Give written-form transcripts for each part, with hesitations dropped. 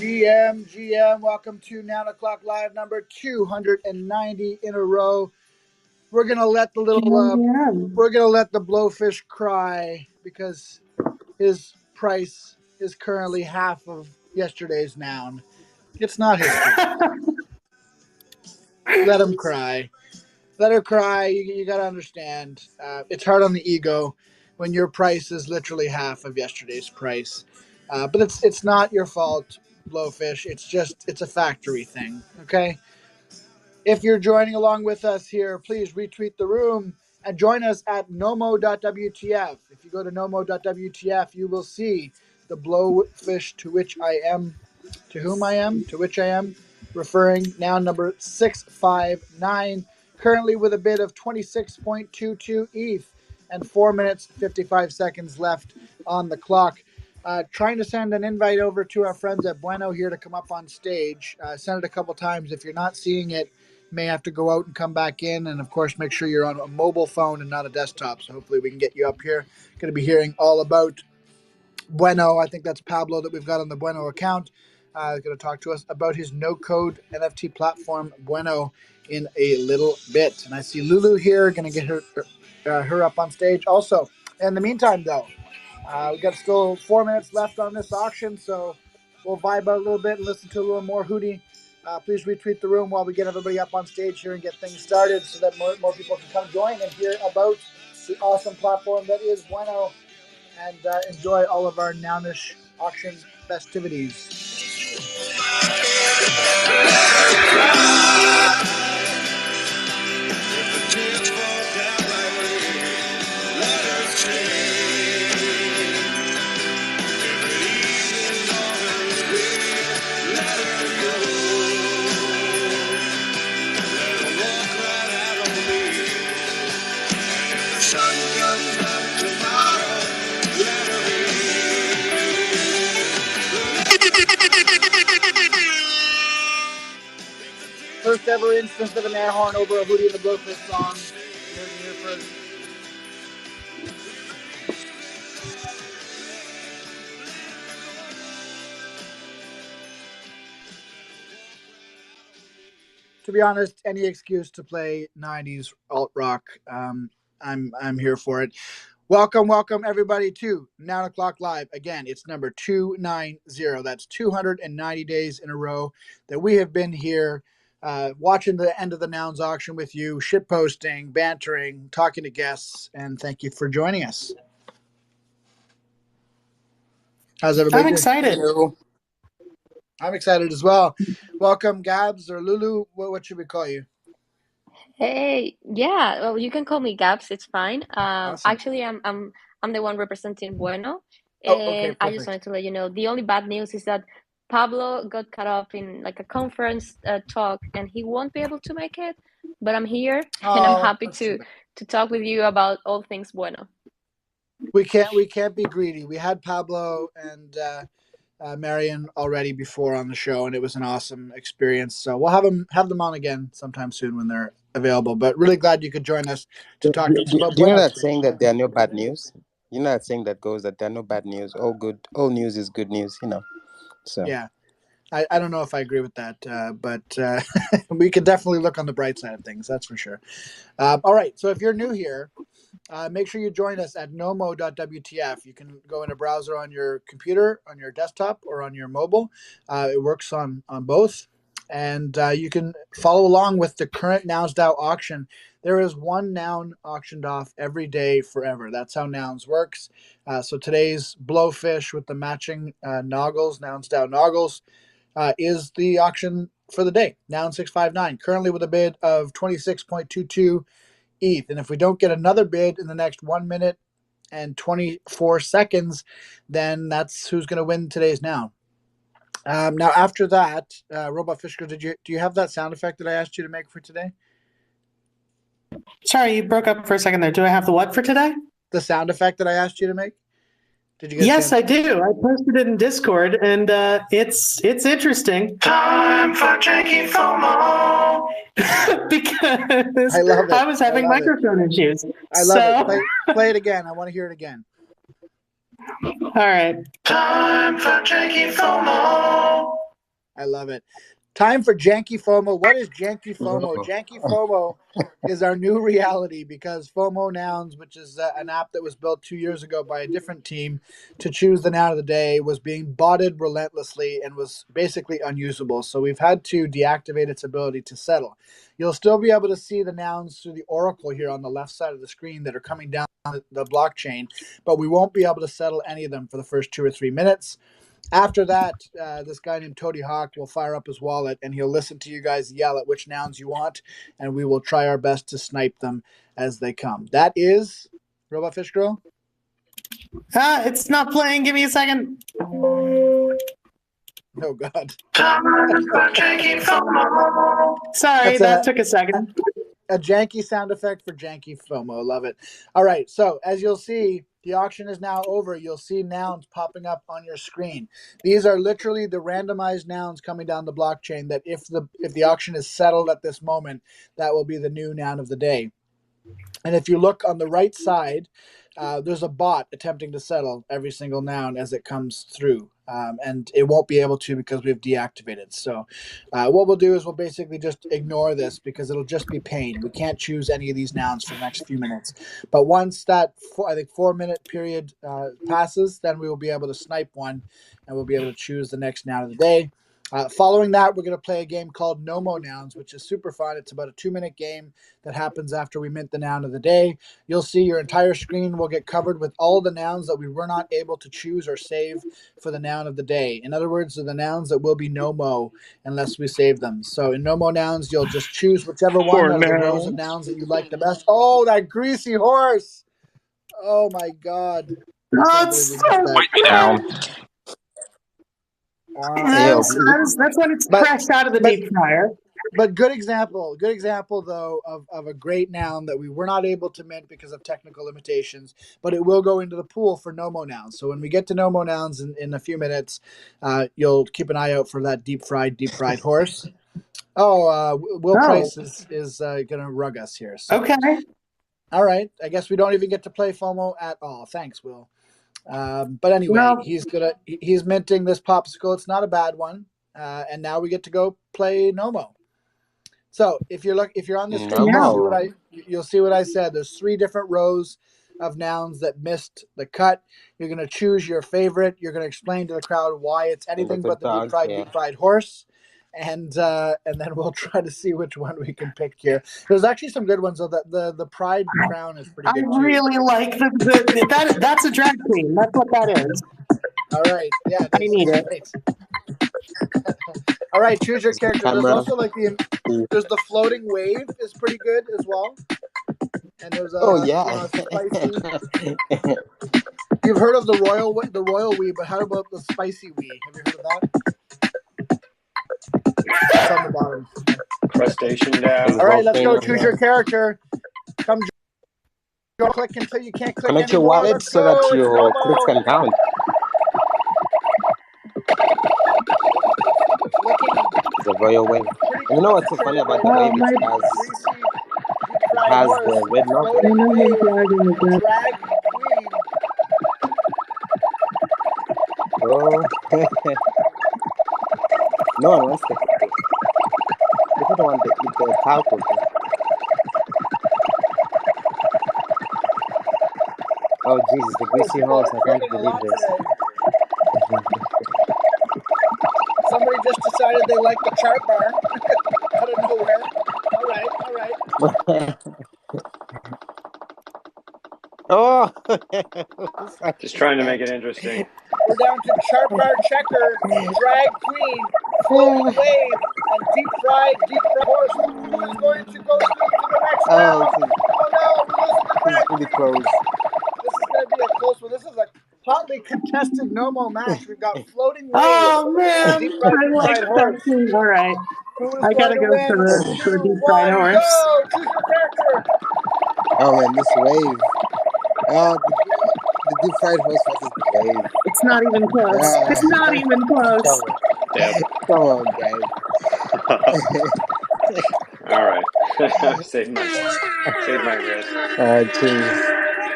GM, welcome to 9 o'clock live number 290 in a row. We're gonna let the blowfish cry because his price is currently half of yesterday's noun. It's not his fault. Let him cry. Let her cry. You gotta understand. It's hard on the ego when your price is literally half of yesterday's price. But it's not your fault, blowfish. It's a factory thing. Okay. If you're joining along with us here, please retweet the room and join us at nomo.wtf. If you go to nomo.wtf, you will see the blowfish to which I am referring, now number 659, currently with a bid of 26.22 ETH and 4 minutes 55 seconds left on the clock. Trying to send an invite over to our friends at Bueno here to come up on stage. Send it a couple times. If you're not seeing it, may have to go out and come back in, and of course make sure you're on a mobile phone and not a desktop, so hopefully we can get you up here. Going to be hearing all about Bueno. I think that's Pablo that we've got on the Bueno account. Going to talk to us about his no-code NFT platform Bueno in a little bit. And I see Lulu here, going to get her up on stage also. In the meantime, though, we've got still 4 minutes left on this auction, so we'll vibe out a little bit and listen to a little more Hootie. Please retweet the room while we get everybody up on stage here and get things started so that more people can come join and hear about the awesome platform that is Bueno and enjoy all of our Nounish auction festivities. First ever instance of an air horn over a Hootie and the Blowfish song. Here first. To be honest, any excuse to play 90s alt rock, I'm here for it. Welcome everybody to 9 o'clock live. Again, it's number 290. That's 290 days in a row that we have been here watching the end of the Nouns auction with you, shitposting, bantering, talking to guests, and thank you for joining us. How's everybody? I'm excited. I'm excited as well. Welcome, Gabs or Lulu. What should we call you? Hey, yeah. Well, you can call me Gabs. It's fine. Awesome. Actually, I'm the one representing Bueno, Oh, and okay, I just wanted to let you know the only bad news is that Pablo got caught up in like a conference talk, and he won't be able to make it. But I'm here, and I'm happy to talk with you about all things Bueno. We can't be greedy. We had Pablo and Marion already before on the show, and it was an awesome experience. So we'll have them on again sometime soon when they're available. But really glad you could join us to talk to us about. You're not saying that there are no bad news. You're not saying that goes that there are no bad news. All news is good news. So yeah. I don't know if I agree with that, but we could definitely look on the bright side of things. That's for sure. All right. So if you're new here, make sure you join us at nomo.wtf. You can go in a browser on your computer, on your desktop, or on your mobile. It works on both. And you can follow along with the current NounsDAO auction. There is one noun auctioned off every day forever. That's how Nouns works. So today's blowfish with the matching noggles, NounsDAO noggles, is the auction for the day. Noun 659, currently with a bid of 26.22 ETH. And if we don't get another bid in the next 1 minute and 24 seconds, then that's who's going to win today's noun. Now, after that, Robot Fishker, do you have that sound effect that I asked you to make for today? Sorry, you broke up for a second there. Do I have the what for today? The sound effect that I asked you to make? Did you get Yes, I do. I posted it in Discord, and it's interesting. Time for drinking FOMO. Because I love it. I was having microphone issues. I love it. Play it again. I want to hear it again. All right. Time for drinking FOMO. I love it. Time for Janky FOMO. What is Janky FOMO? Janky FOMO is our new reality because FOMO Nouns, which is an app that was built 2 years ago by a different team to choose the noun of the day, was being botted relentlessly and was basically unusable. So we've had to deactivate its ability to settle. You'll still be able to see the nouns through the oracle here on the left side of the screen that are coming down the blockchain, but we won't be able to settle any of them for the first 2 or 3 minutes. After that, this guy named Toady Hawk will fire up his wallet and he'll listen to you guys yell at which nouns you want, and we will try our best to snipe them as they come. That is Robot Fish Girl. It's not playing. Give me a second. Oh God. Sorry, that took a second. A janky sound effect for Janky FOMO. Love it. All right. So as you'll see, the auction is now over. You'll see nouns popping up on your screen. These are literally the randomized nouns coming down the blockchain that if the auction is settled at this moment, that will be the new noun of the day. And if you look on the right side, there's a bot attempting to settle every single noun as it comes through. And it won't be able to because we've deactivated. So what we'll do is we'll basically just ignore this because it'll just be pain. We can't choose any of these nouns for the next few minutes. But once that, I think, 4-minute period passes, then we will be able to snipe one and we'll be able to choose the next noun of the day. Following that, we're going to play a game called Nomo Nouns, which is super fun. It's about a 2-minute game that happens after we mint the noun of the day. You'll see your entire screen will get covered with all the nouns that we were not able to choose or save for the noun of the day. In other words, they're the nouns that will be no-mo unless we save them. So in Nomo Nouns, you'll just choose whichever one out of the rows of nouns that you like the best. Oh, that greasy horse! Oh my God! That's when it's fresh out of the deep fryer. But good example though of a great noun that we were not able to mint because of technical limitations, but it will go into the pool for Nomo Nouns. So when we get to Nomo Nouns in a few minutes, you'll keep an eye out for that deep fried horse. Will Price is gonna rug us here. So. Okay. All right. I guess we don't even get to play FOMO at all. Thanks, Will. But anyway, he's minting this popsicle. It's not a bad one. And now we get to go play Nomo. So if you're on the screen, you'll see what I said. There's 3 different rows of nouns that missed the cut. You're going to choose your favorite. You're going to explain to the crowd why it's anything but the deep fried horse. And then we'll try to see which one we can pick here. There's actually some good ones, though. The Pride Crown is pretty good, too. I really like that's a drag queen. That's what that is. All right. Yeah. I need it. All right, choose your character. There's also there's the floating wave is pretty good as well. And there's spicy. You've heard of the royal wee, but how about the spicy wee? Have you heard of that? It's on the bottom. Crustacean down. All right, let's go. Choose your character. Come click until you can't click Connect anymore. your wallet Let's so go. that your clicks can count. The royal wave. And you know what's so funny about the wave? It has the red logo. Oh. No one wants to. People don't want to eat the cow cookie. Oh Jesus, the greasy horse! I can't believe this. Somebody just decided they like the chart bar out of nowhere. All right. Oh, just trying to make it interesting. We're down to chart bar checker, drag queen, floating wave, and deep fried horse. Who is going to go through to the next round? Oh no, we're losing the drag queen. This is going to be a close one. This is a hotly contested Nomo match. We've got floating wave. Oh man, deep fried horse. All right, I gotta go for the deep fried horse. Go! Choose your character. Oh man, this wave. The deep fried horse versus the wave. It's not even close. It's not even close. Come on, guys. All right. Save my wrist. Jeez.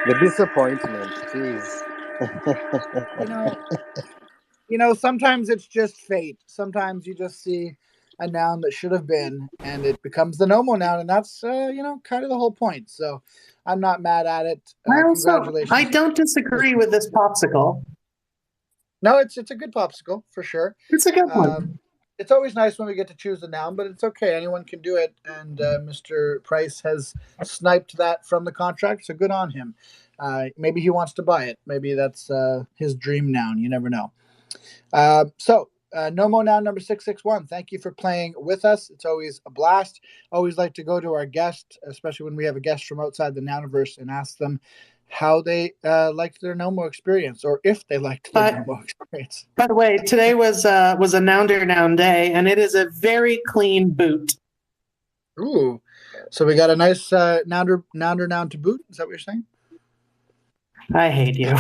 The disappointment. Jeez. You know, sometimes it's just fate. Sometimes you just see a noun that should have been, and it becomes the nomo noun, and that's you know, kind of the whole point. So, I'm not mad at it. Congratulations. I don't disagree with this popsicle. No, it's a good popsicle for sure. It's a good one. It's always nice when we get to choose a noun, but it's okay. Anyone can do it, and Mr. Price has sniped that from the contract, so good on him. Maybe he wants to buy it. Maybe that's his dream noun. You never know. Nomo noun number 661. Thank you for playing with us. It's always a blast. Always like to go to our guest, especially when we have a guest from outside the Nouniverse, and ask them how they liked their Nomo experience, or if they liked their Nomo experience. By the way, today was a Nounder Noun day, and it is a very clean boot. Ooh, so we got a nice Nounder Noun to boot. Is that what you're saying? I hate you.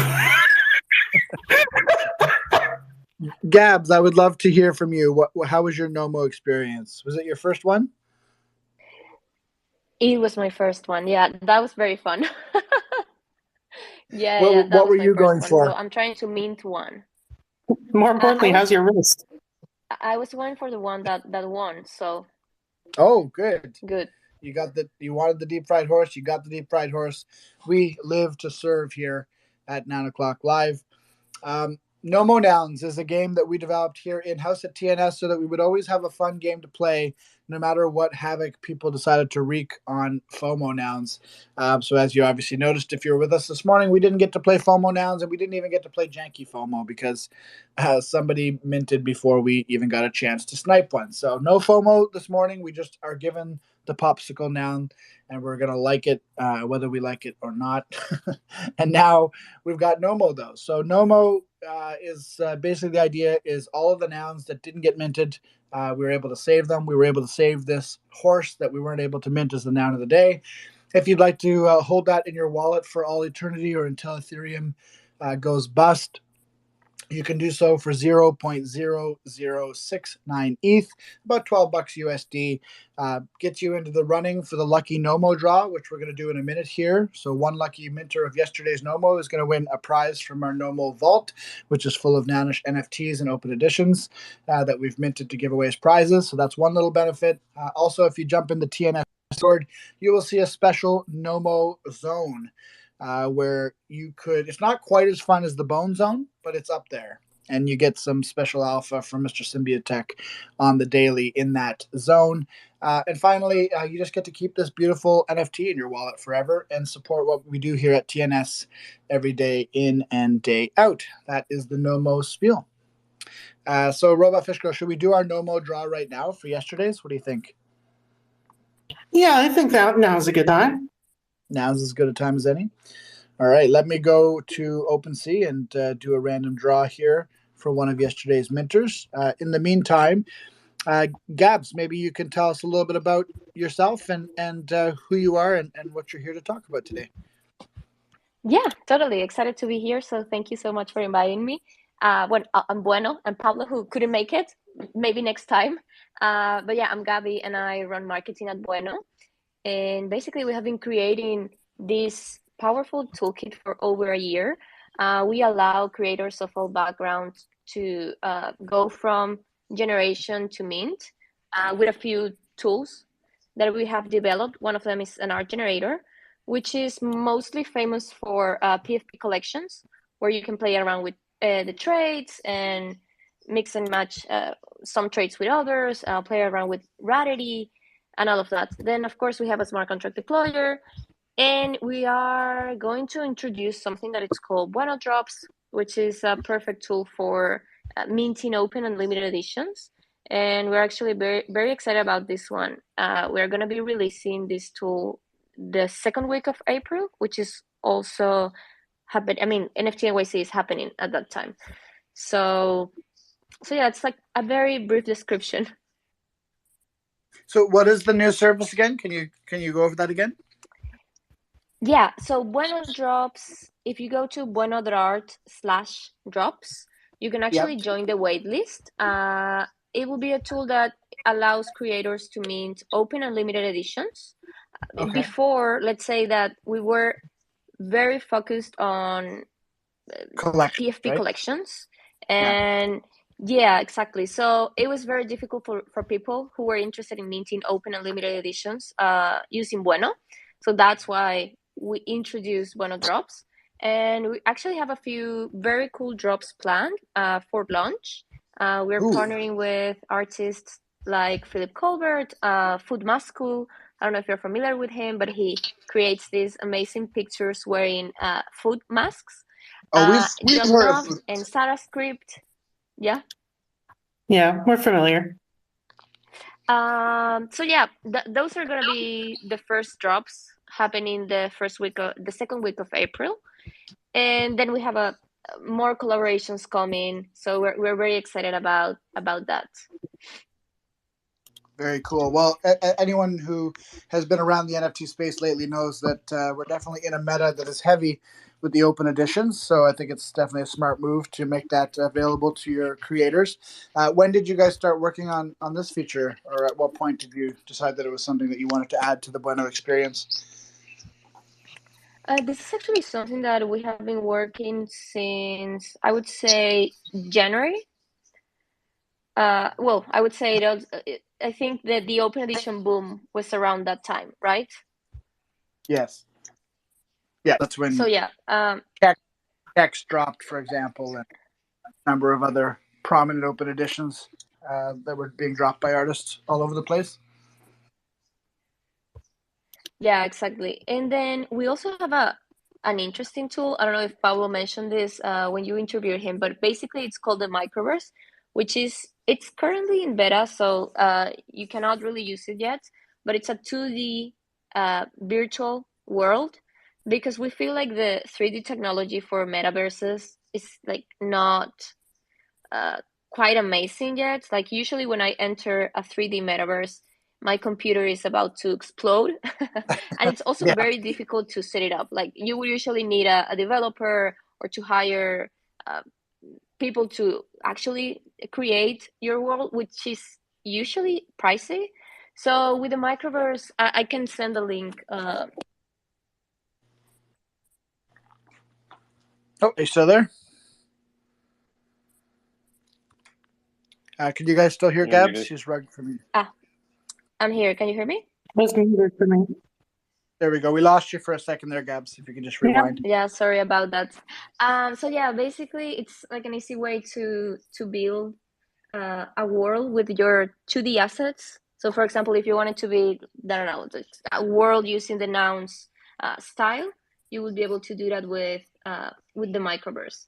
Gabs, I would love to hear from you. How was your Nomo experience? Was it your first one? It was my first one. Yeah, that was very fun. What were you going for? So I'm trying to mint one. More importantly, how's your wrist? I was going for the one that won. So. Oh, good. Good. You wanted the deep fried horse. You got the deep fried horse. We live to serve here at 9 o'clock live. Nomo Nouns is a game that we developed here in-house at TNS so that we would always have a fun game to play no matter what havoc people decided to wreak on FOMO Nouns. So as you obviously noticed, if you were with us this morning, we didn't get to play FOMO Nouns, and we didn't even get to play Janky FOMO because somebody minted before we even got a chance to snipe one. So no FOMO this morning. We just are given the popsicle noun, and we're going to like it whether we like it or not. And now we've got Nomo, though. So Nomo is basically the idea is all of the nouns that didn't get minted, we were able to save them. We were able to save this horse that we weren't able to mint as the noun of the day. If you'd like to hold that in your wallet for all eternity or until Ethereum goes bust, you can do so for 0.0069 ETH, about $12 USD. Gets you into the running for the lucky Nomo draw, which we're going to do in a minute here. So one lucky minter of yesterday's Nomo is going to win a prize from our Nomo Vault, which is full of Nanish NFTs and open editions that we've minted to give away as prizes. So that's one little benefit. Also, if you jump in the TNS Discord, you will see a special Nomo zone. Where you could, it's not quite as fun as the Bone Zone, but it's up there. And you get some special alpha from Mr. Symbiotek on the daily in that zone. And finally, you just get to keep this beautiful NFT in your wallet forever and support what we do here at TNS every day in and day out. That is the Nomo spiel. So, Robot Fish Girl, should we do our Nomo draw right now for yesterday's? What do you think? Yeah, I think that now's a good time. Now's as good a time as any. All right, let me go to OpenSea and do a random draw here for one of yesterday's minters. In the meantime, Gabs, maybe you can tell us a little bit about yourself and who you are and what you're here to talk about today. Yeah, totally excited to be here. So thank you so much for inviting me. I'm Bueno and Pablo, who couldn't make it, maybe next time. But yeah, I'm Gabby and I run marketing at Bueno. And basically, we have been creating this powerful toolkit for over a year. We allow creators of all backgrounds to go from generation to mint with a few tools that we have developed. One of them is an art generator, which is mostly famous for PFP collections, where you can play around with the traits and mix and match some traits with others, play around with rarity, and all of that. Then, of course, we have a smart contract deployer, and we are going to introduce something that it's called Bueno Drops, which is a perfect tool for minting open and limited editions. And we're actually very, very excited about this one. We're going to be releasing this tool the second week of April, which is also happening. I mean, NFT NYC is happening at that time. So yeah, it's like a very brief description. So what is the new service again? Can you go over that again? Yeah, so Bueno Drops, if you go to bueno.art/drops, you can actually join the waitlist. It will be a tool that allows creators to mint open and limited editions. Okay. Before, let's say that we were very focused on PFP collections. And yeah, exactly. So it was very difficult for people who were interested in minting open and limited editions using Bueno. So that's why we introduced Bueno drops. And we actually have a few very cool drops planned for launch. We're partnering with artists like Philip Colbert, Food Masku. I don't know if you're familiar with him, but he creates these amazing pictures wearing food masks. We've John heard Knopf of and Sarah Script. Yeah. Yeah, we're familiar. So yeah, those are gonna be the first drops happening the second week of April, and then we have more collaborations coming. So we're very excited about that. Very cool. Well, anyone who has been around the NFT space lately knows that we're definitely in a meta that is heavy with the open editions. So I think it's definitely a smart move to make that available to your creators. When did you guys start working on this feature, or at what point did you decide that it was something that you wanted to add to the Bueno experience? This is actually something that we have been working since, I would say, January. Well, I would say I think that the open edition boom was around that time, right? Yes. Yeah, that's when. So yeah, X dropped, for example, and a number of other prominent open editions that were being dropped by artists all over the place. Yeah, exactly. And then we also have an interesting tool. I don't know if Pablo mentioned this when you interviewed him, but basically it's called the Microverse, it's currently in beta, so you cannot really use it yet, but it's a 2D virtual world, because we feel like the 3D technology for metaverses is like not quite amazing yet. Like usually when I enter a 3D metaverse, my computer is about to explode. And it's also very difficult to set it up. Like you would usually need a developer or to hire people to actually create your world, which is usually pricey. So with the microverse, I can send a link. Oh, are you still there? Can you guys still hear Gabs? She's rugged for me. I'm here. Can you hear me? That's muted for me. There we go. We lost you for a second there, Gabs. If you can just rewind. Yeah, sorry about that. So yeah, basically it's like an easy way to build a world with your 2D assets. So for example, if you wanted to be, I don't know, a world using the nouns style, you would be able to do that with the microverse.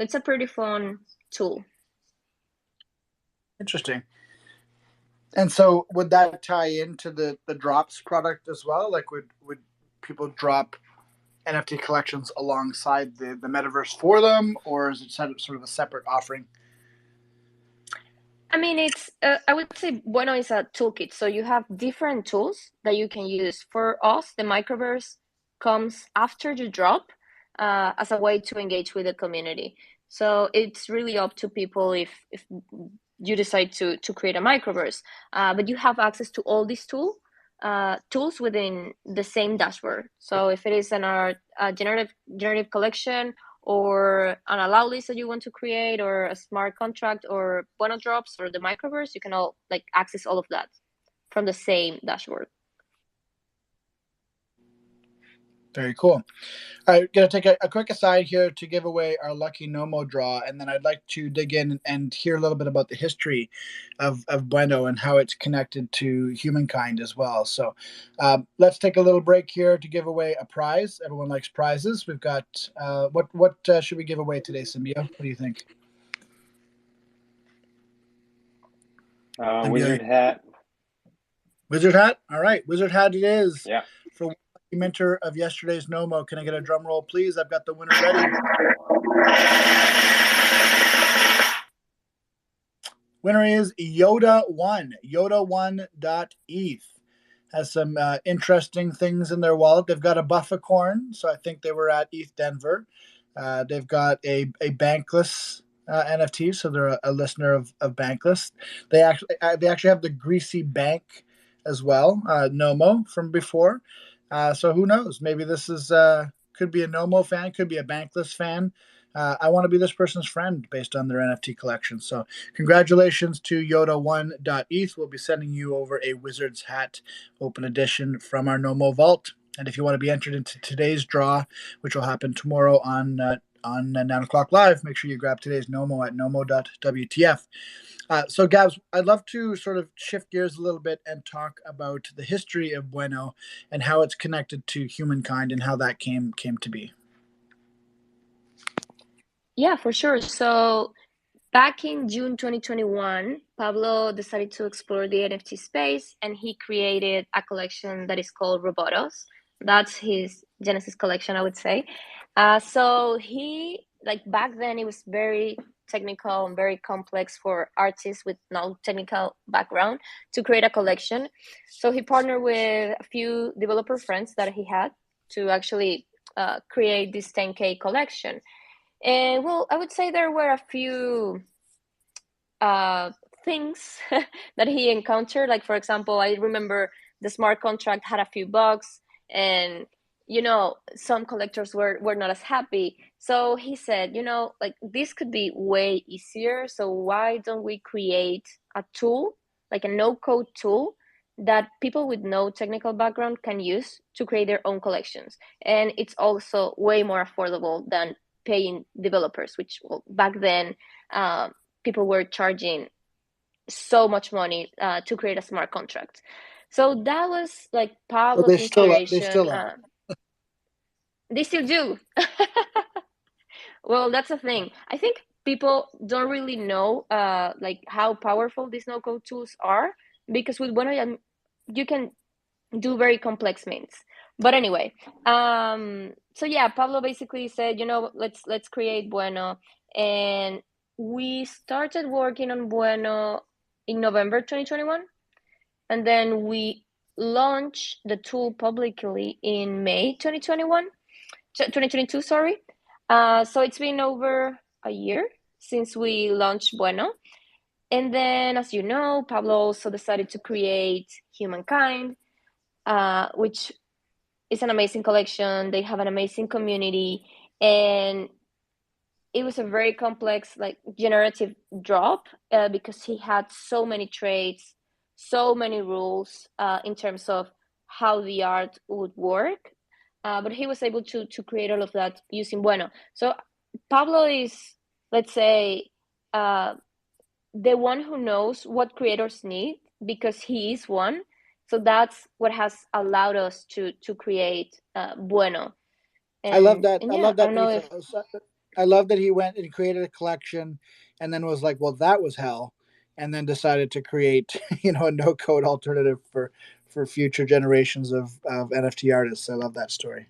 It's a pretty fun tool. Interesting. And so would that tie into the drops product as well? Like would people drop NFT collections alongside the metaverse for them, or is it sort of a separate offering? I mean, it's I would say Bueno is a toolkit. So you have different tools that you can use. For us, the microverse comes after the drop as a way to engage with the community. So it's really up to people if you decide to create a microverse. But you have access to all these tools within the same dashboard. So if it is a generative collection, or an allow list that you want to create, or a smart contract, or Bueno drops, or the microverse, you can all access all of that from the same dashboard. Very cool. All right, going to take a quick aside here to give away our lucky Nomo draw, and then I'd like to dig in and hear a little bit about the history of Bueno and how it's connected to humankind as well. So let's take a little break here to give away a prize. Everyone likes prizes. We've got, what should we give away today, Simio? What do you think? Wizard hat. Wizard hat? All right, wizard hat it is. Yeah. For mentor of yesterday's Nomo. Can I get a drum roll, please? I've got the winner ready. Winner is Yoda1. Yoda1.eth. Has some interesting things in their wallet. They've got a Buffacorn, so I think they were at ETH Denver. They've got a Bankless NFT, so they're a listener of Bankless. They actually have the Greasy Bank as well, Nomo from before. So who knows? Maybe this is could be a Nomo fan, could be a Bankless fan. I want to be this person's friend based on their NFT collection. So congratulations to Yoda1.eth. We'll be sending you over a Wizard's Hat Open Edition from our Nomo Vault. And if you want to be entered into today's draw, which will happen tomorrow on 9 o'clock live, make sure you grab today's Nomo at nomo.wtf. So, Gabs, I'd love to sort of shift gears a little bit and talk about the history of Bueno and how it's connected to humankind and how that came to be. Yeah, for sure. So back in June 2021, Pablo decided to explore the NFT space, and he created a collection that is called Robotos. That's his Genesis collection, I would say. So he, like back then, it was very technical and very complex for artists with no technical background to create a collection. So he partnered with a few developer friends that he had to actually create this 10K collection. And well, I would say there were a few things that he encountered. Like, for example, I remember the smart contract had a few bugs, and some collectors were not as happy. So he said, like, this could be way easier. So why don't we create a tool, like a no-code tool, that people with no technical background can use to create their own collections? And it's also way more affordable than paying developers, which back then people were charging so much money to create a smart contract. So that was like Pablo's inspiration. They still are. They still do. Well, that's the thing. I think people don't really know like how powerful these no-code tools are, because with Bueno you can do very complex means. But anyway, so yeah, Pablo basically said, let's create Bueno, and we started working on Bueno in November 2021, and then we launched the tool publicly in May 2022, sorry. So it's been over a year since we launched Bueno. And then, as you know, Pablo also decided to create Humankind, which is an amazing collection. They have an amazing community, and it was a very complex, like, generative drop because he had so many traits, so many rules in terms of how the art would work. But he was able to create all of that using Bueno. So Pablo is, let's say, the one who knows what creators need, because he is one. So that's what has allowed us to create Bueno. And, I love that. Yeah, I love that. I love that he went and created a collection, and then was like, "Well, that was hell," and then decided to create, a no-code alternative for future generations of NFT artists. I love that story.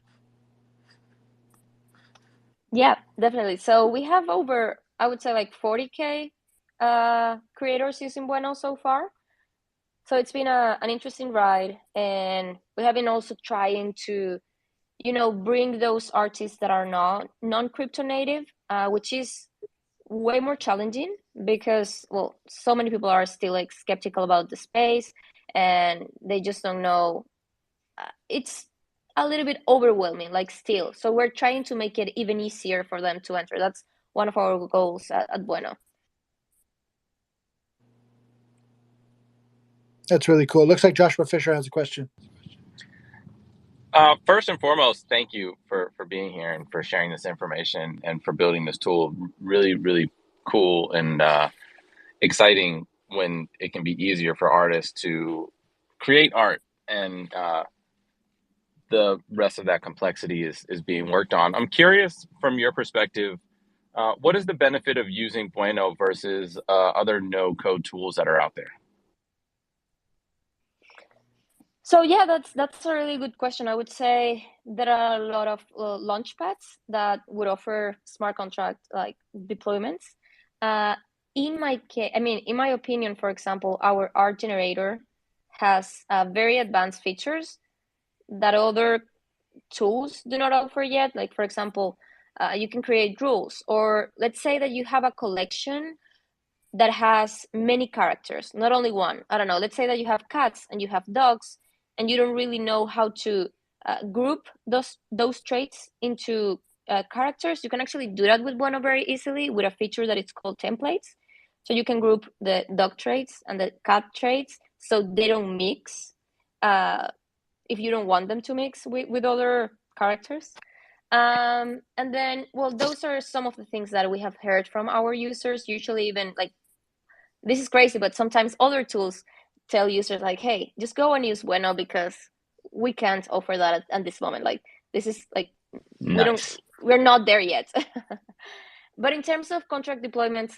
Yeah, definitely. So we have over, I would say, like 40K creators using Bueno so far. So it's been an interesting ride, and we have been also trying to, bring those artists that are non-crypto native, which is way more challenging because, well, so many people are still like skeptical about the space, and they just don't know. It's a little bit overwhelming, like, still. So we're trying to make it even easier for them to enter. That's one of our goals at Bueno. That's really cool. It looks like Joshua Fisher has a question. First and foremost, thank you for being here and for sharing this information and for building this tool. Really, really cool and exciting when it can be easier for artists to create art, and the rest of that complexity is being worked on. I'm curious, from your perspective, what is the benefit of using Bueno versus other no-code tools that are out there? So yeah, that's a really good question. I would say there are a lot of launchpads that would offer smart contract like deployments. In my opinion, for example, our art generator has very advanced features that other tools do not offer yet. Like, for example, you can create rules, or let's say that you have a collection that has many characters, not only one. I don't know. Let's say that you have cats and you have dogs, and you don't really know how to group those traits into characters, you can actually do that with Bueno very easily with a feature that it's called templates. So you can group the dog traits and the cat traits so they don't mix if you don't want them to mix with other characters. And then, well, those are some of the things that we have heard from our users. Usually even like, this is crazy, but sometimes other tools tell users like, hey, just go and use Bueno because we can't offer that at this moment. Like, this is like, Nice. we're not there yet. But in terms of contract deployments,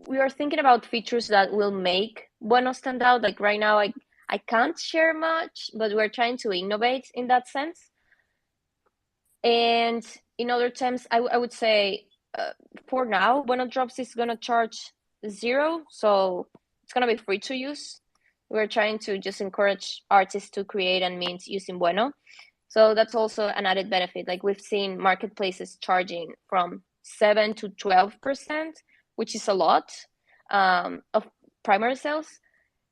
we are thinking about features that will make Bueno stand out. Like right now, I can't share much, but we're trying to innovate in that sense. And in other terms, I would say for now, Bueno Drops is going to charge 0. So it's going to be free to use. We're trying to just encourage artists to create and mint using Bueno. So that's also an added benefit. Like we've seen marketplaces charging from 7 to 12%, which is a lot of primary sales.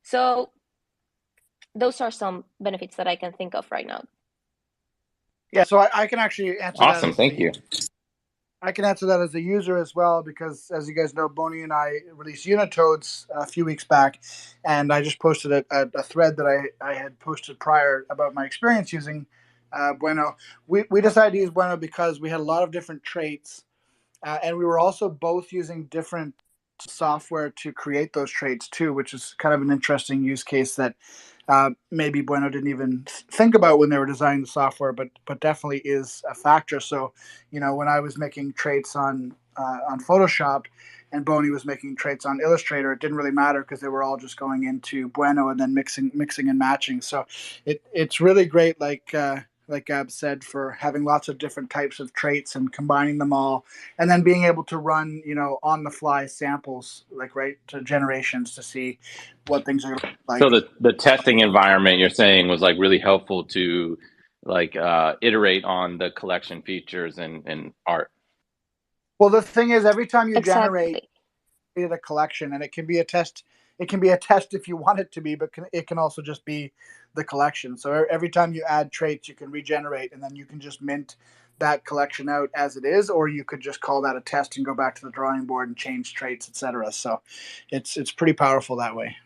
So those are some benefits that I can think of right now. Yeah, so I can actually answer that. Awesome, thank you. I can answer that as a user as well because, as you guys know, Bonnie and I released Unitodes a few weeks back, and I just posted a thread that I had posted prior about my experience using Bueno. We decided to use Bueno because we had a lot of different traits, and we were also both using different software to create those traits too, which is kind of an interesting use case that maybe Bueno didn't even think about when they were designing the software, but definitely is a factor. So, you know, when I was making traits on Photoshop and Bonnie was making traits on Illustrator, it didn't really matter because they were all just going into Bueno and then mixing and matching. So it's really great, like Gab said, for having lots of different types of traits and combining them all, and then being able to run, you know, on the fly samples, like right to generations to see what things are like. So the testing environment you're saying was like really helpful to like iterate on the collection features and art. Well, the thing is, every time you Exactly. generate a collection, and it can be a test. It can be a test if you want it to be, but it can also just be the collection. So every time you add traits, you can regenerate, and then you can just mint that collection out as it is, or you could just call that a test and go back to the drawing board and change traits, etc. So it's pretty powerful that way.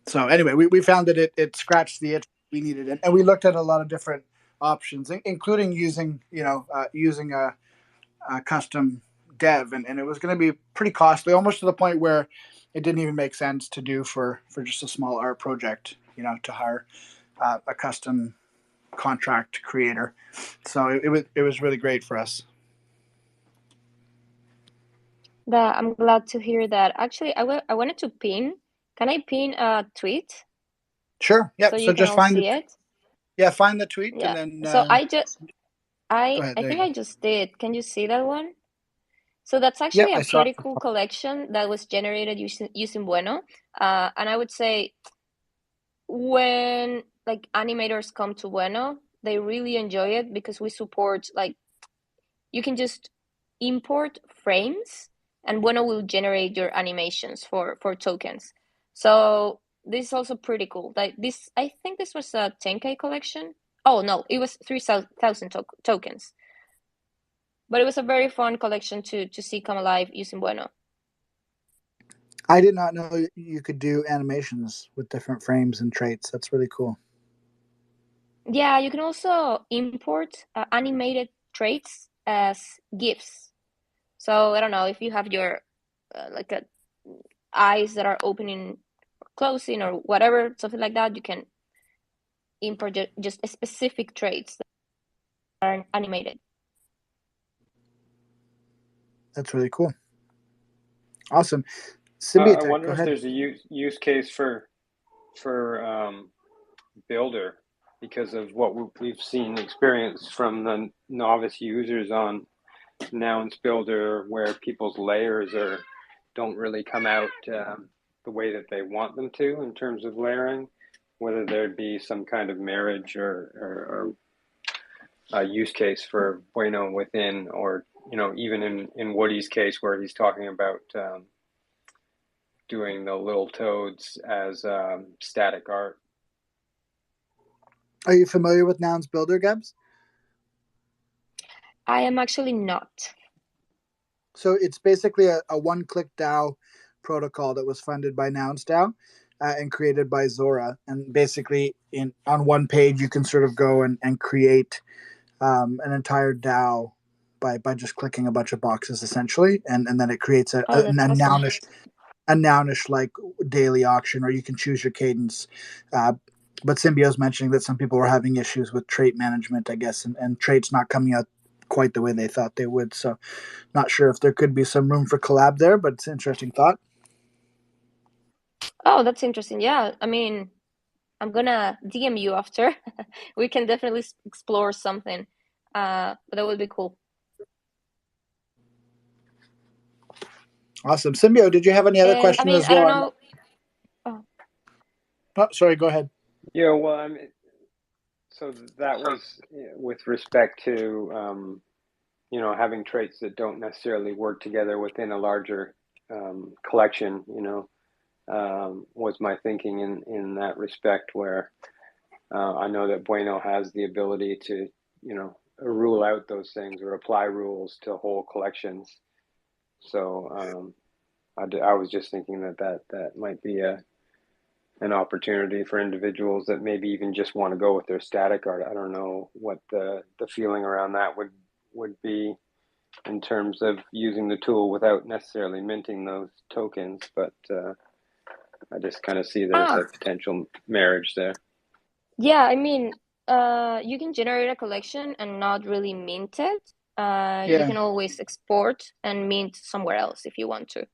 So anyway, we found that it scratched the itch we needed, and we looked at a lot of different options, including using using a custom dev, and it was going to be pretty costly, almost to the point where it didn't even make sense to do for just a small art project, you know, to hire a custom contract creator. So it was really great for us. I'm glad to hear that. Actually, I wanted to pin. Can I pin a tweet? Sure. Yeah. So So you can just all find see it. Yeah, find the tweet, Yeah. and then. So I ahead, think I just did. Can you see that one? So that's Yeah, actually I a saw pretty cool collection that was generated using Bueno. And I would say when like animators come to Bueno, they really enjoy it because we support, like, you can just import frames and Bueno will generate your animations for tokens. So this is also pretty cool. Like this, I think this was a 10K collection. Oh no, it was 3,000 tokens. But it was a very fun collection to see come alive using Bueno. I did not know you could do animations with different frames and traits. That's really cool. Yeah, you can also import animated traits as GIFs. So I don't know if you have your like eyes that are opening, closing, or whatever, something like that. You can import just specific traits that are animated. That's really cool. Awesome. I wonder if there's a use case for Builder, because of what we've seen experience from the novice users on Nouns Builder, where people's layers don't really come out the way that they want them to in terms of layering, whether there'd be some kind of marriage or a use case for Bueno within, or, you know, even in Woody's case where he's talking about doing the little toads as static art. Are you familiar with Nouns Builder, Gebs? I am actually not. So it's basically a one-click DAO protocol that was funded by NounsDAO and created by Zora. And basically, on one page, you can sort of go and create an entire DAO by just clicking a bunch of boxes, essentially, and then it creates a That's awesome. nounish like daily auction, or you can choose your cadence. But Symbio's mentioning that some people were having issues with trait management, I guess, and traits not coming out quite the way they thought they would. So not sure if there could be some room for collab there, but it's an interesting thought. Oh, that's interesting. Yeah, I mean, I'm gonna DM you after. We can definitely explore something, but that would be cool. Awesome. Symbio, did you have any other questions as well? I don't know. Oh, sorry, go ahead. Yeah, well, I mean, so that was with respect to having traits that don't necessarily work together within a larger collection. Was my thinking in that respect, where I know that Bueno has the ability to rule out those things or apply rules to whole collections. So I was just thinking that might be an opportunity for individuals that maybe even just want to go with their static art. I don't know what the feeling around that would be in terms of using the tool without necessarily minting those tokens, but I just kind of see there's a potential marriage there. Yeah, I mean, you can generate a collection and not really mint it. You can always export and mint somewhere else if you want to.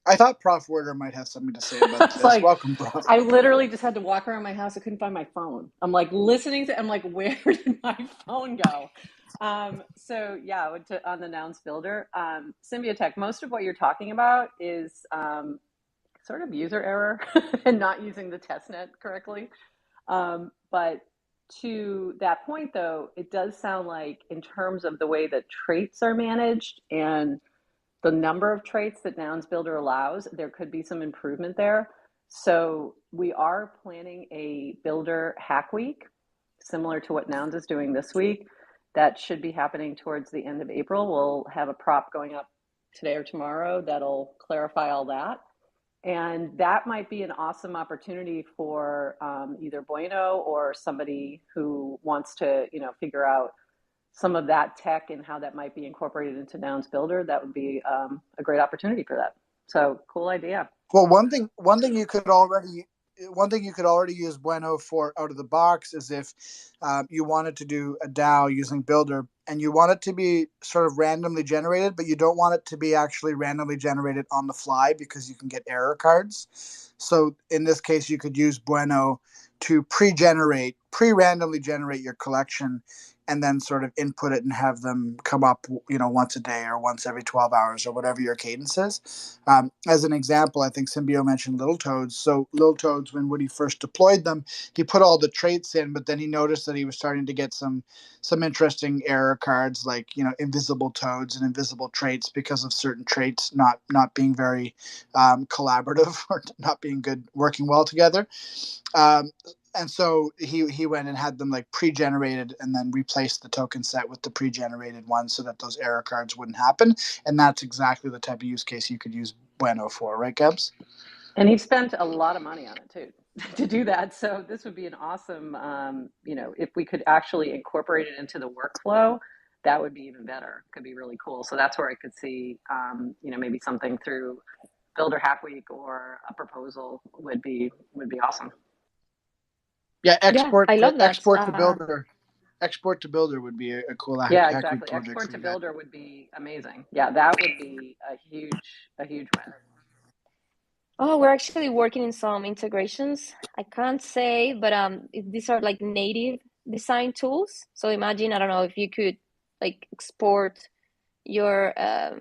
I thought Prof. Werder might have something to say about this. Welcome, Prof. I literally just had to walk around my house. I couldn't find my phone. I'm like listening to, I'm like, where did my phone go? So yeah, on the Nouns Builder, Symbiotech, most of what you're talking about is sort of user error and not using the testnet correctly. But to that point though, it does sound like in terms of the way that traits are managed and the number of traits that Nouns Builder allows, there could be some improvement there. So we are planning a Builder Hack Week, similar to what Nouns is doing this week. That should be happening towards the end of April. We'll have a prop going up today or tomorrow that'll clarify all that. And that might be an awesome opportunity for either Bueno or somebody who wants to, figure out some of that tech and how that might be incorporated into Nouns Builder. That would be a great opportunity for that. So cool idea. Well, one thing you could already use Bueno for out of the box is if you wanted to do a DAO using Builder and you want it to be sort of randomly generated, but you don't want it to be actually randomly generated on the fly because you can get error cards. So in this case, you could use Bueno to pre-randomly generate your collection and then sort of input it and have them come up, once a day or once every 12 hours or whatever your cadence is. As an example, I think Symbio mentioned Little Toads. So Little Toads, when Woody first deployed them, he put all the traits in, but then he noticed that he was starting to get some interesting error cards like, invisible toads and invisible traits because of certain traits not being very collaborative or not being good, working well together. And so he went and had them like pre-generated and then replaced the token set with the pre-generated one so that those error cards wouldn't happen. And that's exactly the type of use case you could use Bueno for, right, Gebs? And he spent a lot of money on it too to do that. So this would be an awesome, if we could actually incorporate it into the workflow, that would be even better. Could be really cool. So that's where I could see, maybe something through Builder Hack Week or a proposal would be awesome. Yeah, export I love that. Export to Builder. Export to Builder would be a cool hack exactly. Export to Builder would be amazing. Yeah, that would be a huge win. Oh, we're actually working in some integrations. I can't say, but these are like native design tools. So imagine, I don't know, if you could like export your I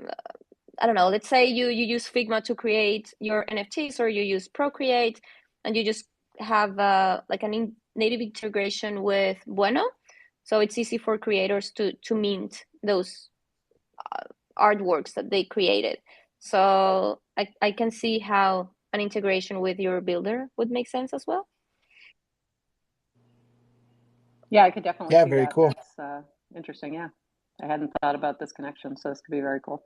don't know, let's say you use Figma to create your NFTs, or you use Procreate, and you just have like a native integration with Bueno. So it's easy for creators to mint those artworks that they created. So I can see how an integration with your builder would make sense as well. Yeah, I could definitely see very that. cool. That's interesting. Yeah, I hadn't thought about this connection, so this could be very cool.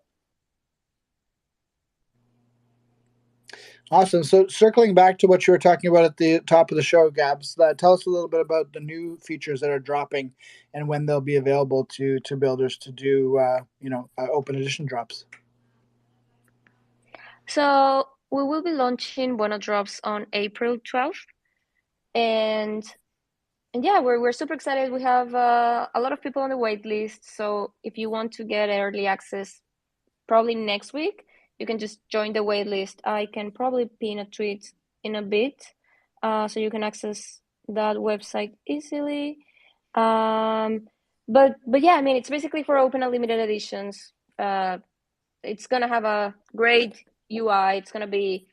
Awesome. So circling back to what you were talking about at the top of the show, Gabs, tell us a little bit about the new features that are dropping and when they'll be available to builders to do open edition drops. So we will be launching Bueno drops on April 12th, and yeah, we're super excited. We have a lot of people on the wait list. So if you want to get early access, probably next week, you can just join the wait list. I can probably pin a tweet in a bit, so you can access that website easily. But yeah, I mean, it's basically for open and limited editions. It's gonna have a great UI. It's gonna be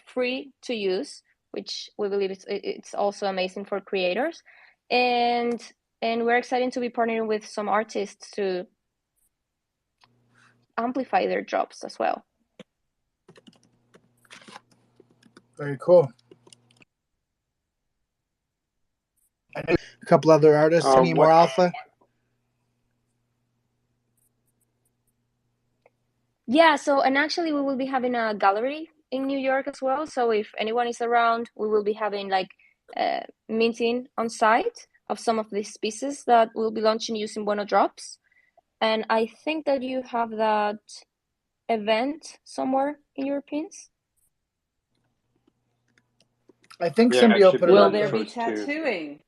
free to use, which we believe it's also amazing for creators, and we're excited to be partnering with some artists to amplify their drops as well. Very cool. A couple other artists. Any more alpha? Yeah, so, and actually we will be having a gallery in New York as well. So if anyone is around, we will be having like minting on site of some of these pieces that we'll be launching using Bueno drops. And I think that you have that event somewhere in your pins. I think Symbio put it Will on there be tattooing?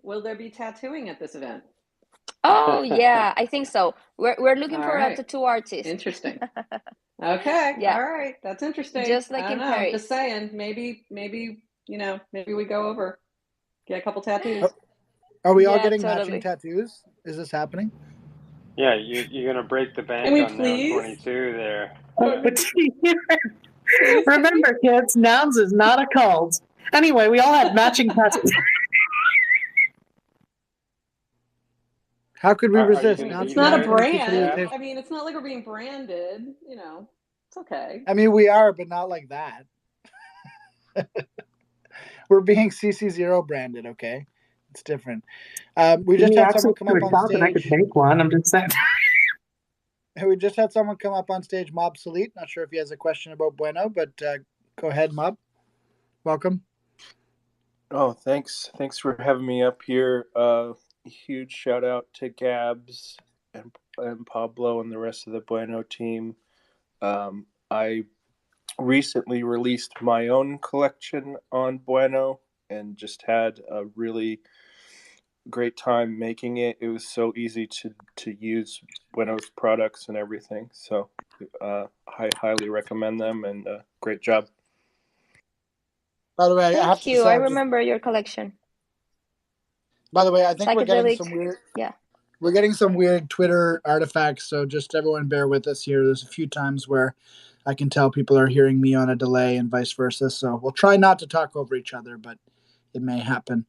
Will there be tattooing at this event? Oh yeah, I think so. We're looking for a tattoo artist. Interesting. Okay. Yeah. All right. That's interesting. Just like in Paris. Just saying. Maybe maybe we go over, get a couple tattoos. Are we all getting matching tattoos? Is this happening? Yeah, you're gonna break the bank on Noun 22 there. Remember, kids, Nouns is not a cult. Anyway, we all had matching tattoos. How could we resist? It's not a brand. I mean, it's not like we're being branded. It's okay. I mean, we are, but not like that. We're being CC0 branded, okay? It's different. We just had someone come up on stage. I could take one. I'm just saying. We just had someone come up on stage, Mobsolete. Not sure if he has a question about Bueno, but go ahead, Mob. Welcome. Oh, thanks. Thanks for having me up here. Huge shout out to Gabs and Pablo and the rest of the Bueno team. I recently released my own collection on Bueno and just had a really great time making it. It was so easy to use Bueno's products and everything. So I highly recommend them, and great job. By the way, Thank you. I remember your collection. By the way, I think we're getting some weird. Yeah. We're getting some weird Twitter artifacts, so just everyone bear with us here. There's a few times where I can tell people are hearing me on a delay and vice versa. So we'll try not to talk over each other, but it may happen.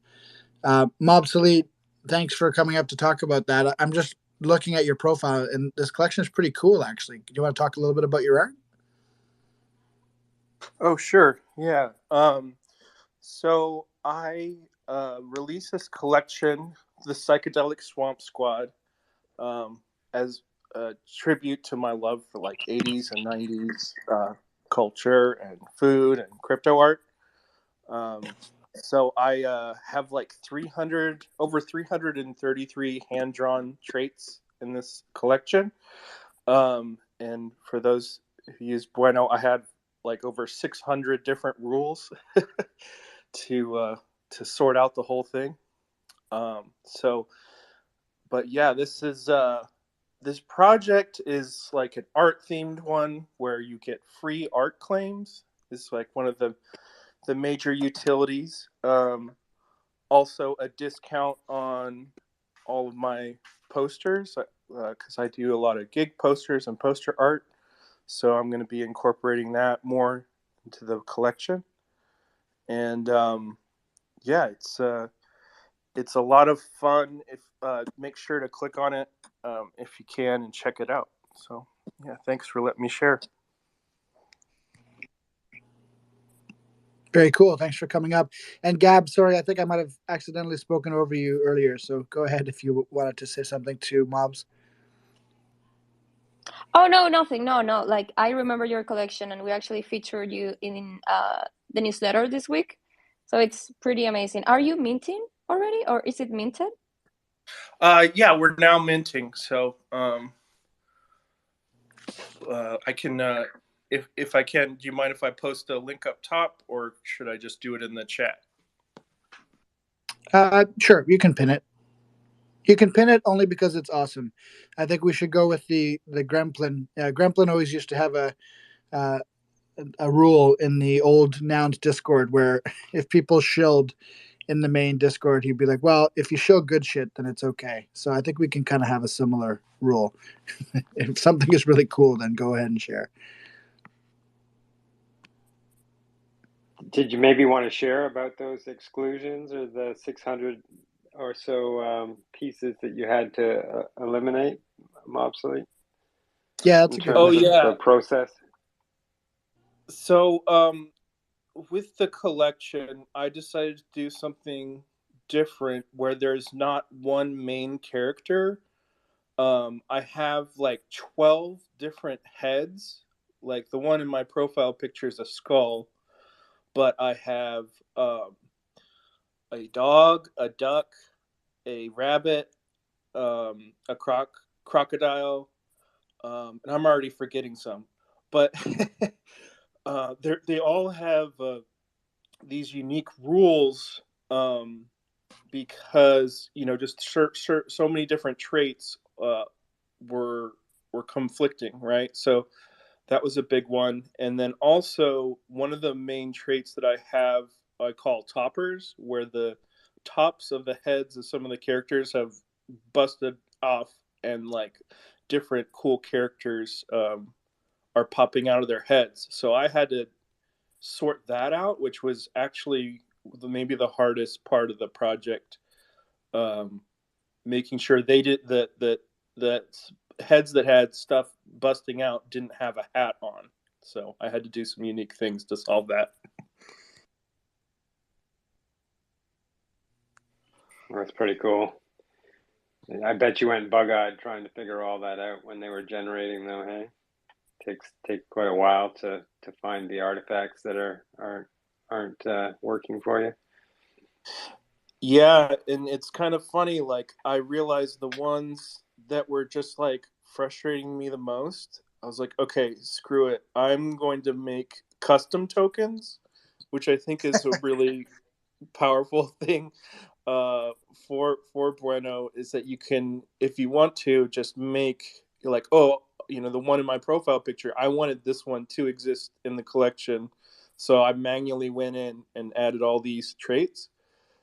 Mobsolete, thanks for coming up to talk about that. I'm just looking at your profile, and this collection is pretty cool, actually. Do you want to talk a little bit about your art? Oh, sure. Yeah. So I released this collection, the Psychedelic Swamp Squad, as a tribute to my love for like 80s and 90s culture and food and crypto art. So I have like over 333 hand-drawn traits in this collection. And for those who use Bueno, I had like over 600 different rules to sort out the whole thing. But yeah, this project is like an art themed one where you get free art claims. It's like one of the major utilities. Also a discount on all of my posters, because I do a lot of gig posters and poster art. So I'm going to be incorporating that more into the collection. And yeah, it's a lot of fun. Make sure to click on it if you can and check it out. So yeah, thanks for letting me share. Very cool. Thanks for coming up. And Gab, sorry, I think I might have accidentally spoken over you earlier. So go ahead if you wanted to say something to Mobs. Oh, no, nothing. No. Like, I remember your collection, and we actually featured you in the newsletter this week. So it's pretty amazing. Are you minting already, or is it minted? Yeah, we're now minting. So I can, if I can, do you mind if I post a link up top, or should I just do it in the chat? Sure, you can pin it. You can pin it only because it's awesome. I think we should go with the Gremplin. Gremplin always used to have a rule in the old Nouns Discord where if people shilled in the main Discord, he'd be like, well, if you show good shit, then it's okay. So I think we can kind of have a similar rule. If something is really cool, then go ahead and share. Did you maybe want to share about those exclusions or the 600 or so pieces that you had to eliminate, Mobsley? Yeah, that's in a good terms one. of the process. So with the collection, I decided to do something different where there's not one main character. I have like 12 different heads. Like the one in my profile picture is a skull, but I have a dog, a duck, a rabbit, a crocodile, and I'm already forgetting some. But they all have these unique rules because just so many different traits were conflicting, right? So that was a big one. And then also one of the main traits that I call toppers, where the tops of the heads of some of the characters have busted off, and like different cool characters are popping out of their heads. So I had to sort that out, which was actually maybe the hardest part of the project. Making sure they did that heads that had stuff busting out didn't have a hat on. So I had to do some unique things to solve that. That's pretty cool. I bet you went bug-eyed trying to figure all that out when they were generating, though. Hey, take quite a while to find the artifacts that aren't working for you. Yeah, and it's kind of funny. Like I realized the ones that were just like frustrating me the most, I was like, okay, screw it. I'm going to make custom tokens, which I think is a really powerful thing for Bueno, is that you can, if you want to, just make, you're like, oh, the one in my profile picture, I wanted this one to exist in the collection, so I manually went in and added all these traits.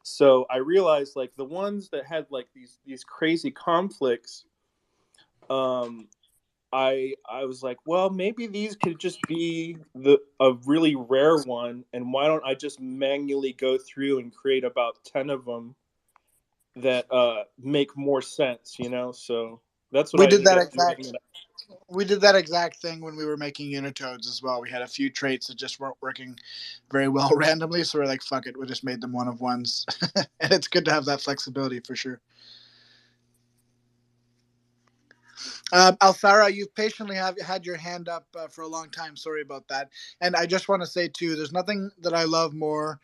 So I realized like the ones that had like these crazy conflicts, I was like, well, maybe these could just be a really rare one, and why don't I just manually go through and create about 10 of them that make more sense, So that's what We I did ended that up exact. doing. We did that exact thing when we were making Unitodes as well. We had a few traits that just weren't working very well randomly, so we're like, fuck it, we just made them one of ones. And it's good to have that flexibility for sure. Althara, you've patiently had your hand up for a long time. Sorry about that. And I just want to say, too, there's nothing that I love more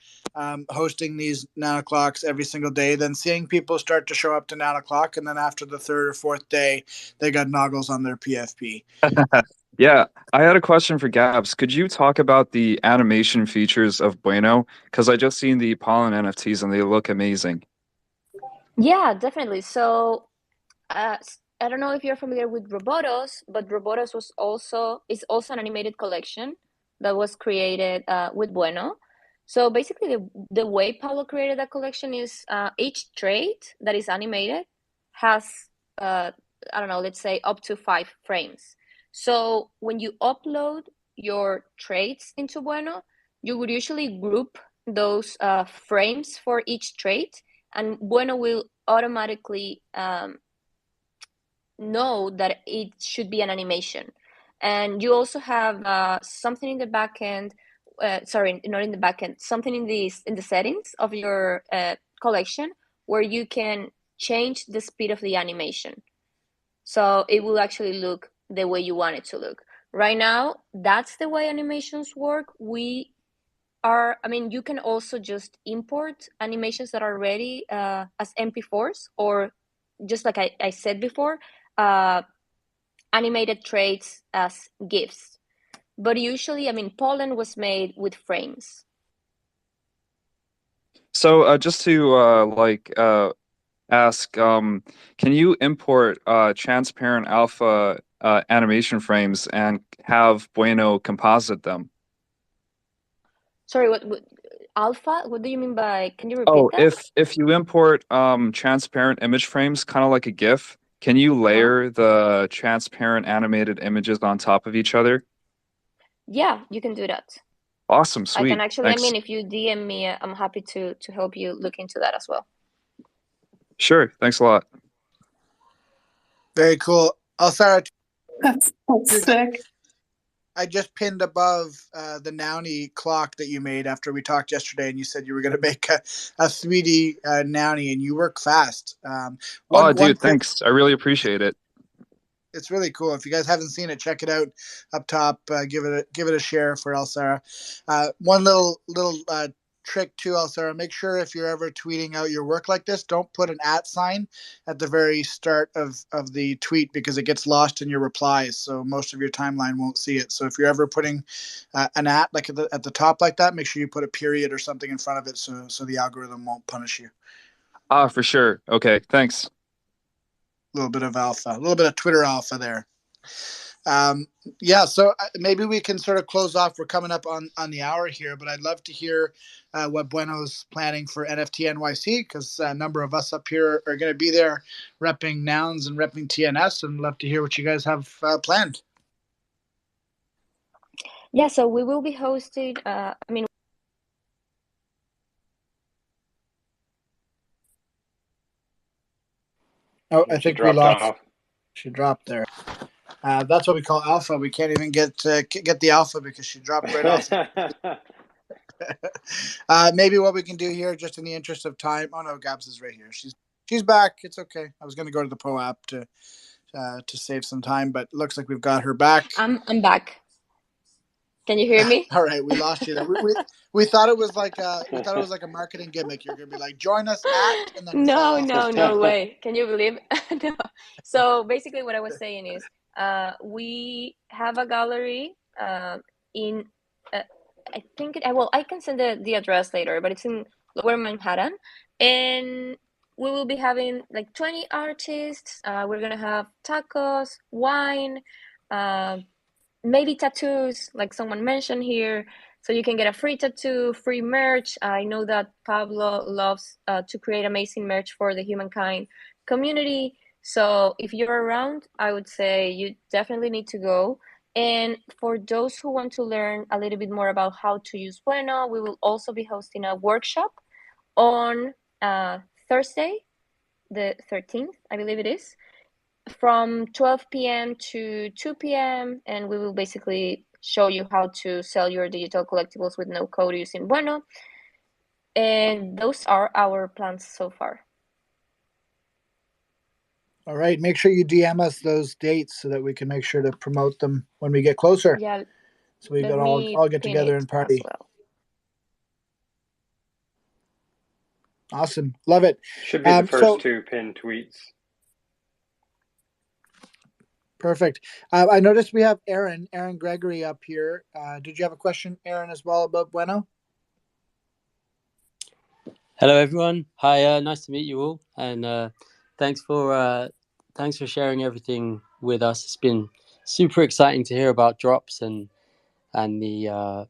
hosting these 9 o'clocks every single day than seeing people start to show up to 9 o'clock, and then after the third or fourth day, they got noggles on their PFP. Yeah, I had a question for Gabs. Could you talk about the animation features of Bueno? Because I just seen the pollen NFTs and they look amazing. Yeah, definitely. So I don't know if you're familiar with Robotos, but Robotos is also an animated collection that was created with Bueno. So basically, the way Pablo created that collection is each trait that is animated has I don't know, let's say up to 5 frames. So when you upload your traits into Bueno, you would usually group those frames for each trait, and Bueno will automatically know that it should be an animation. And you also have something in the back end sorry, not in the backend, something in the settings of your collection where you can change the speed of the animation. So it will actually look the way you want it to look. Right now, that's the way animations work. You can also just import animations that are ready as MP4s, or just like I said before, animated traits as GIFs. But usually, pollen was made with frames. So just to ask, can you import transparent alpha animation frames and have Bueno composite them? Sorry, what alpha? What do you mean by? Can you repeat that? If you import transparent image frames, kind of like a GIF, can you layer the transparent animated images on top of each other? Yeah, you can do that. Awesome, sweet. I can actually. Thanks. If you DM me, I'm happy to help you look into that as well. Sure. Thanks a lot. Very cool. Alsara, That's sick. I just pinned above the Nounie clock that you made after we talked yesterday, and you said you were going to make a 3D Nounie, and you work fast. Thanks. I really appreciate it. It's really cool. If you guys haven't seen it, check it out up top. Give it a share for Alsara. One little trick too, Alsara. Make sure if you're ever tweeting out your work like this, don't put an @ sign at the very start of the tweet, because it gets lost in your replies. So most of your timeline won't see it. So if you're ever putting an @ like at the top like that, make sure you put a period or something in front of it, so the algorithm won't punish you. For sure. Okay, thanks. A little bit of Twitter alpha there. So maybe we can sort of close off. We're coming up on the hour here, but I'd love to hear what Bueno's planning for NFT NYC, because a number of us up here are going to be there repping Nouns and repping TNS, and love to hear what you guys have planned. Yeah, so we will be hosting, I think we lost. She dropped there. That's what we call alpha. We can't even get the alpha because she dropped right off. Maybe what we can do here, just in the interest of time. Oh no, Gabs is right here. She's back. It's okay. I was going to go to the Pro app to save some time, but looks like we've got her back. I'm back. Can you hear me? All right, we lost you there. We thought it was like a marketing gimmick. You're gonna be like, join us at, and then no way. Can you believe? No. So basically, what I was saying is, we have a gallery in. I think I can send the address later, but it's in Lower Manhattan, and we will be having like 20 artists. We're gonna have tacos, wine, maybe tattoos, like someone mentioned here. So you can get a free tattoo, free merch. I know that Pablo loves to create amazing merch for the humankind community. So if you're around, I would say you definitely need to go. And for those who want to learn a little bit more about how to use Bueno, we will also be hosting a workshop on Thursday, the 13th, I believe it is, from 12 p.m. to 2 p.m. And we will basically show you how to sell your digital collectibles with no code using Bueno. And those are our plans so far. All right, make sure you DM us those dates so that we can make sure to promote them when we get closer. Yeah. So we can all get together and party. Well. Awesome. Love it. Should be the first two pinned tweets. Perfect. I noticed we have Aaron Gregory up here. Did you have a question, Aaron, as well about Bueno? Hello, everyone. Hi, nice to meet you all. And thanks for sharing everything with us. It's been super exciting to hear about drops and the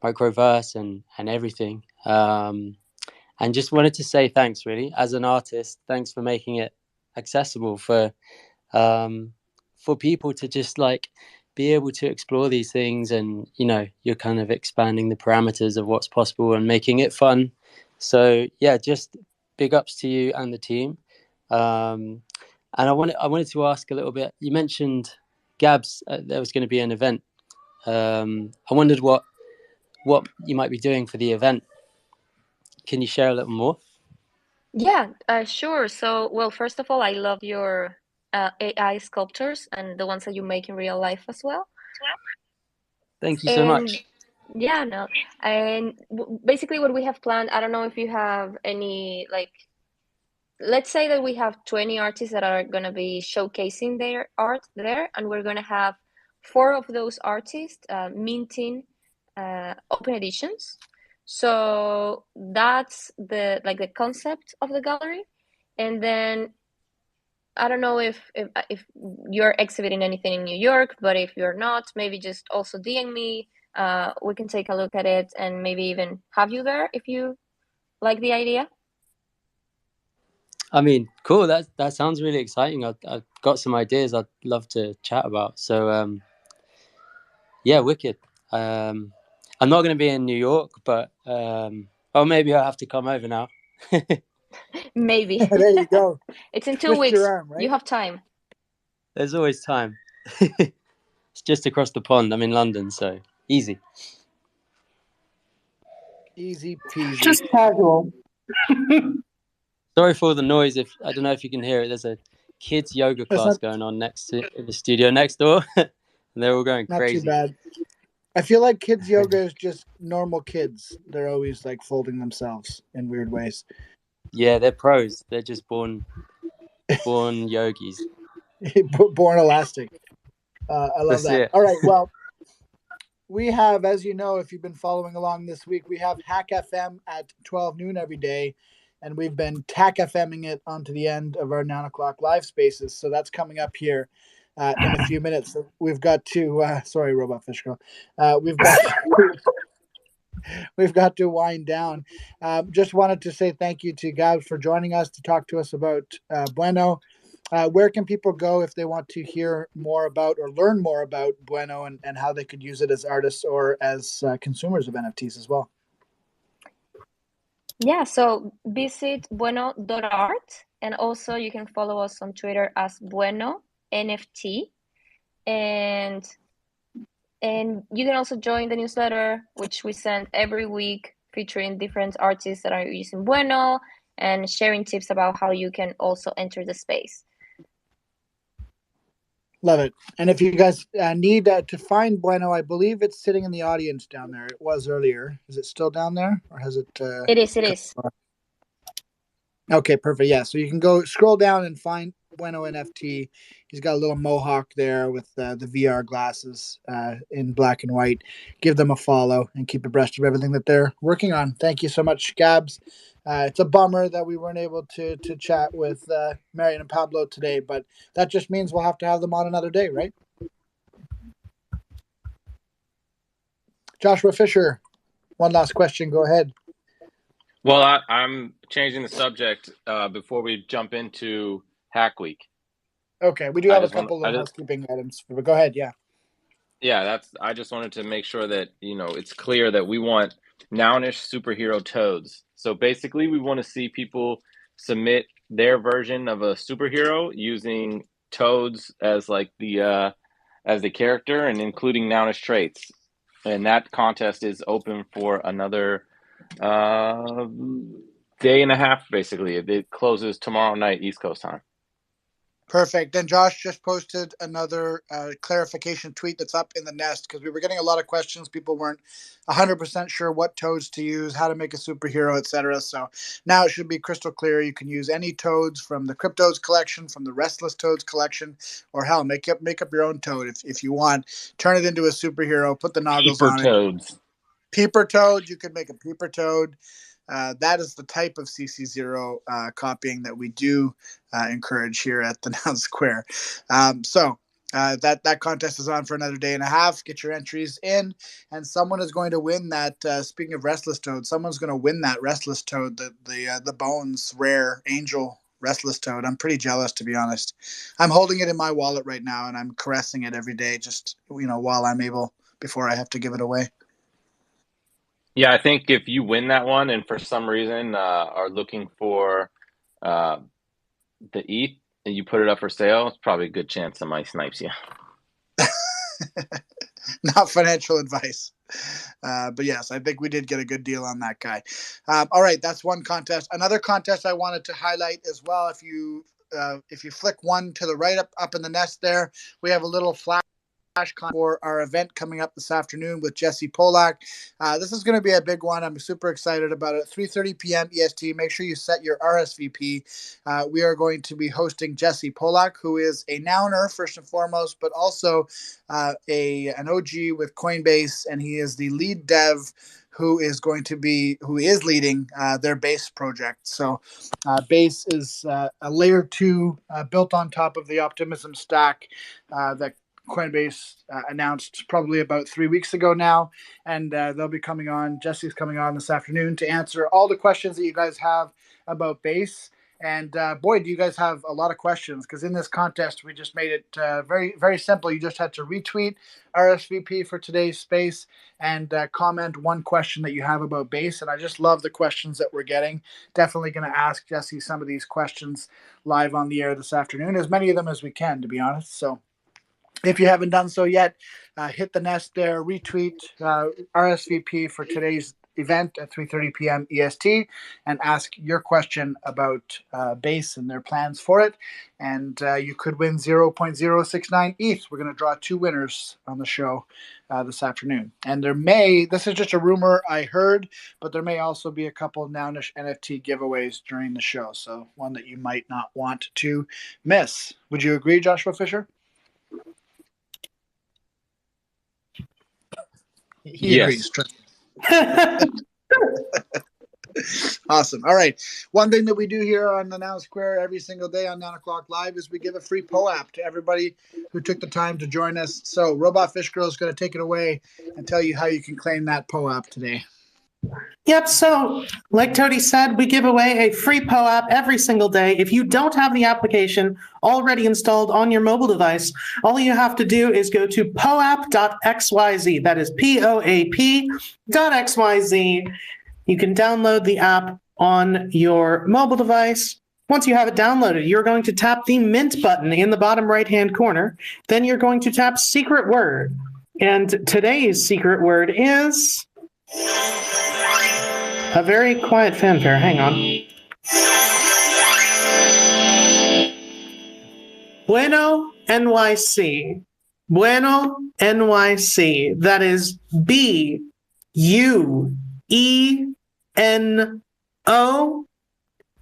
microverse and everything. And just wanted to say thanks, really, as an artist. Thanks for making it accessible for people to just like be able to explore these things. And you're kind of expanding the parameters of what's possible and making it fun. So yeah, just big ups to you and the team. And I wanted to ask a little bit. You mentioned, Gabs, there was going to be an event. I wondered what what you might be doing for the event. Can you share a little more? Yeah, sure. So, well, first of all, I love your AI sculptures and the ones that you make in real life as well. Thank you so And much. yeah, no. And basically what we have planned, I don't know if you have any, like, let's say that we have 20 artists that are going to be showcasing their art there, and we're going to have 4 of those artists minting open editions. So that's the concept of the gallery. And then I don't know if you're exhibiting anything in New York, but if you're not, maybe just also DM me. We can take a look at it and maybe even have you there if you like the idea. I mean, cool. That sounds really exciting. I've got some ideas I'd love to chat about. So yeah, wicked. I'm not going to be in New York, but maybe I'll have to come over now. Maybe. There you go. It's in 2 Twist weeks. your arm, right? You have time. There's always time. It's just across the pond. I'm in London, so easy. Easy peasy. Just casual. Sorry for the noise. If I don't know if you can hear it. There's a kids yoga class going on next to in the studio next door, and they're all going Not crazy. too bad. I feel like kids yoga is just normal kids. They're always like folding themselves in weird ways. Yeah, they're pros. They're just born yogis. Born elastic. I love That's that. it. All right. Well, we have, as you know, if you've been following along this week, we have Hack FM at 12 noon every day. And we've been Tack FMing it onto the end of our 9 o'clock live spaces. So that's coming up here in a few minutes. So we've got to, sorry, Robot Fish Girl. We've got to wind down. Just wanted to say thank you to Gabs for joining us to talk to us about Bueno. Where can people go if they want to hear more about or learn more about Bueno and how they could use it as artists or as consumers of NFTs as well? Yeah, so visit bueno.art, and also you can follow us on Twitter as Bueno NFT, and you can also join the newsletter, which we send every week, featuring different artists that are using Bueno and sharing tips about how you can also enter the space. Love it. And if you guys need to find Bueno, I believe it's sitting in the audience down there. It was earlier. Is it still down there, or has it? It is. Okay, perfect. Yeah, so you can go scroll down and find Bueno NFT. He's got a little mohawk there with the VR glasses in black and white. Give them a follow and keep abreast of everything that they're working on. Thank you so much, Gabs. It's a bummer that we weren't able to chat with Marian and Pablo today, but that just means we'll have to have them on another day, right? Joshua Fisher, one last question. Go ahead. Well, I'm changing the subject before we jump into Hack Week. Okay, we do have a couple of housekeeping items, but go ahead. Yeah. Yeah, I just wanted to make sure that, it's clear that we want Nounish superhero toads. So basically, we want to see people submit their version of a superhero using toads as like as the character and including Nounish traits. And that contest is open for another day and a half, basically. It closes tomorrow night, East Coast time. Perfect. And Josh just posted another clarification tweet that's up in the nest because we were getting a lot of questions. People weren't 100% sure what toads to use, how to make a superhero, etc. So now it should be crystal clear. You can use any toads from the Cryptodes collection, from the Restless Toads collection, or hell, make up your own toad if you want. Turn it into a superhero. Put the noggles on it. Peeper toad. You could make a peeper toad. That is the type of CC0 copying that we do encourage here at the Noun Square. So that contest is on for another day and a half. Get your entries in, and someone is going to win that. Speaking of Restless Toad, someone's going to win that Restless Toad, the Bones rare Angel Restless Toad. I'm pretty jealous, to be honest. I'm holding it in my wallet right now, and I'm caressing it every day, just while I'm able, before I have to give it away. Yeah, I think if you win that one and for some reason are looking for the ETH and you put it up for sale, it's probably a good chance somebody snipes you. Not financial advice. But yes, I think we did get a good deal on that guy. All right, that's one contest. Another contest I wanted to highlight as well. If you flick one to the right up in the nest there, we have a little flash for our event coming up this afternoon with Jesse Polak. This is going to be a big one. I'm super excited about it. 3:30 p.m. EST. Make sure you set your RSVP. We are going to be hosting Jesse Polak, who is a nouner first and foremost, but also an OG with Coinbase, and he is the lead dev who is leading their Base project. So Base is a layer 2 built on top of the Optimism stack that Coinbase announced probably about 3 weeks ago now, and they'll be coming on. Jesse's coming on this afternoon to answer all the questions that you guys have about Base. And boy, do you guys have a lot of questions, because in this contest we just made it very, very simple. You just had to retweet RSVP for today's space and comment one question that you have about Base. And I just love the questions that we're getting. Definitely going to ask Jesse some of these questions live on the air this afternoon, as many of them as we can, to be honest. So if you haven't done so yet, hit the nest there, retweet RSVP for today's event at 3:30 p.m. EST, and ask your question about Base and their plans for it. And you could win 0.069 ETH. We're going to draw 2 winners on the show this afternoon. And this is just a rumor I heard, but there may also be a couple Nounish NFT giveaways during the show. So one that you might not want to miss. Would you agree, Joshua Fisher? He agrees. Awesome. All right. One thing that we do here on the Noun Square every single day on 9 o'clock live is we give a free POAP to everybody who took the time to join us. So Robot Fish Girl is going to take it away and tell you how you can claim that POAP today. Yep. So like Tony said, we give away a free POAP every single day. If you don't have the application already installed on your mobile device, all you have to do is go to poap.xyz. That is POAP.xyz. You can download the app on your mobile device. Once you have it downloaded, you're going to tap the Mint button in the bottom right-hand corner. Then you're going to tap Secret Word. And today's secret word is a very quiet fanfare. Hang on. Bueno NYC. Bueno NYC. That is BUENO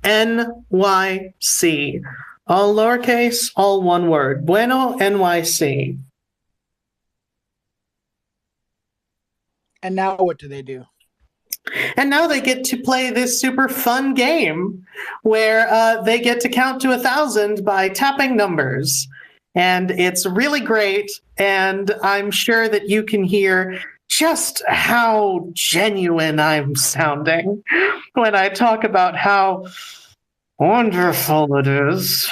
NYC. All lowercase, all one word. Bueno NYC. And now what do they do? And now they get to play this super fun game where they get to count to 1,000 by tapping numbers. And it's really great. And I'm sure that you can hear just how genuine I'm sounding when I talk about how wonderful it is.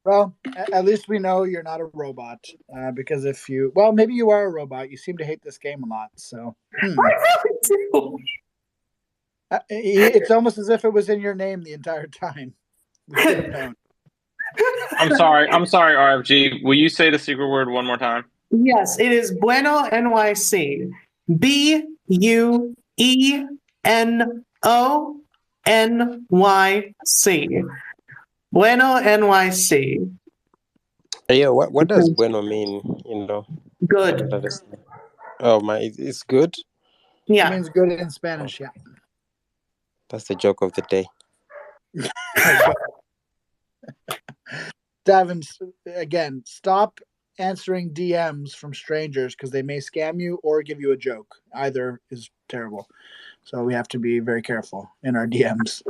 Well, at least we know you're not a robot, because maybe you are a robot. You seem to hate this game a lot, so. I really do. It's almost as if it was in your name the entire time. We should have known. I'm sorry, RFG. Will you say the secret word one more time? Yes, it is Bueno NYC. BUENO NYC. Bueno NYC. Yeah, what does bueno mean? Good. Oh my, it's good. Yeah, it means good in Spanish. Yeah, that's the joke of the day. Davin, again, stop answering DMs from strangers because they may scam you or give you a joke. Either is terrible, so we have to be very careful in our DMs.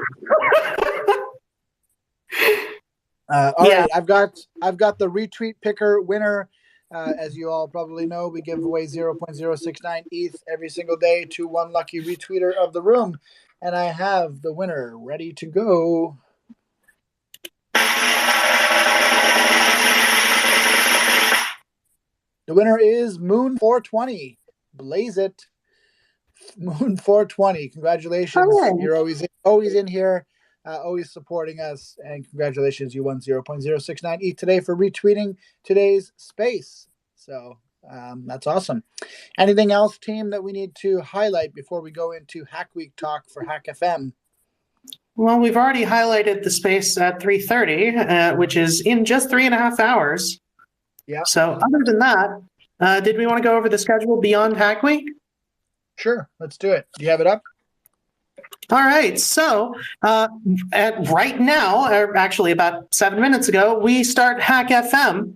All right, I've got the retweet picker winner. As you all probably know, we give away 0.069 ETH every single day to one lucky retweeter of the room, and I have the winner ready to go. The winner is Moon420. Blaze it, Moon420. Congratulations! Oh. You're always in here. Always supporting us, and congratulations, you won 0.069 ETH today for retweeting today's space. So That's awesome. Anything else, team, that we need to highlight before we go into Hack Week talk for Hack FM? Well, we've already highlighted the space at 3:30, which is in just 3.5 hours. Yeah. So other than that, did we want to go over the schedule beyond Hack Week? Sure, let's do it. Do you have it up? All right. So right now, or actually about 7 minutes ago, we start Hack FM,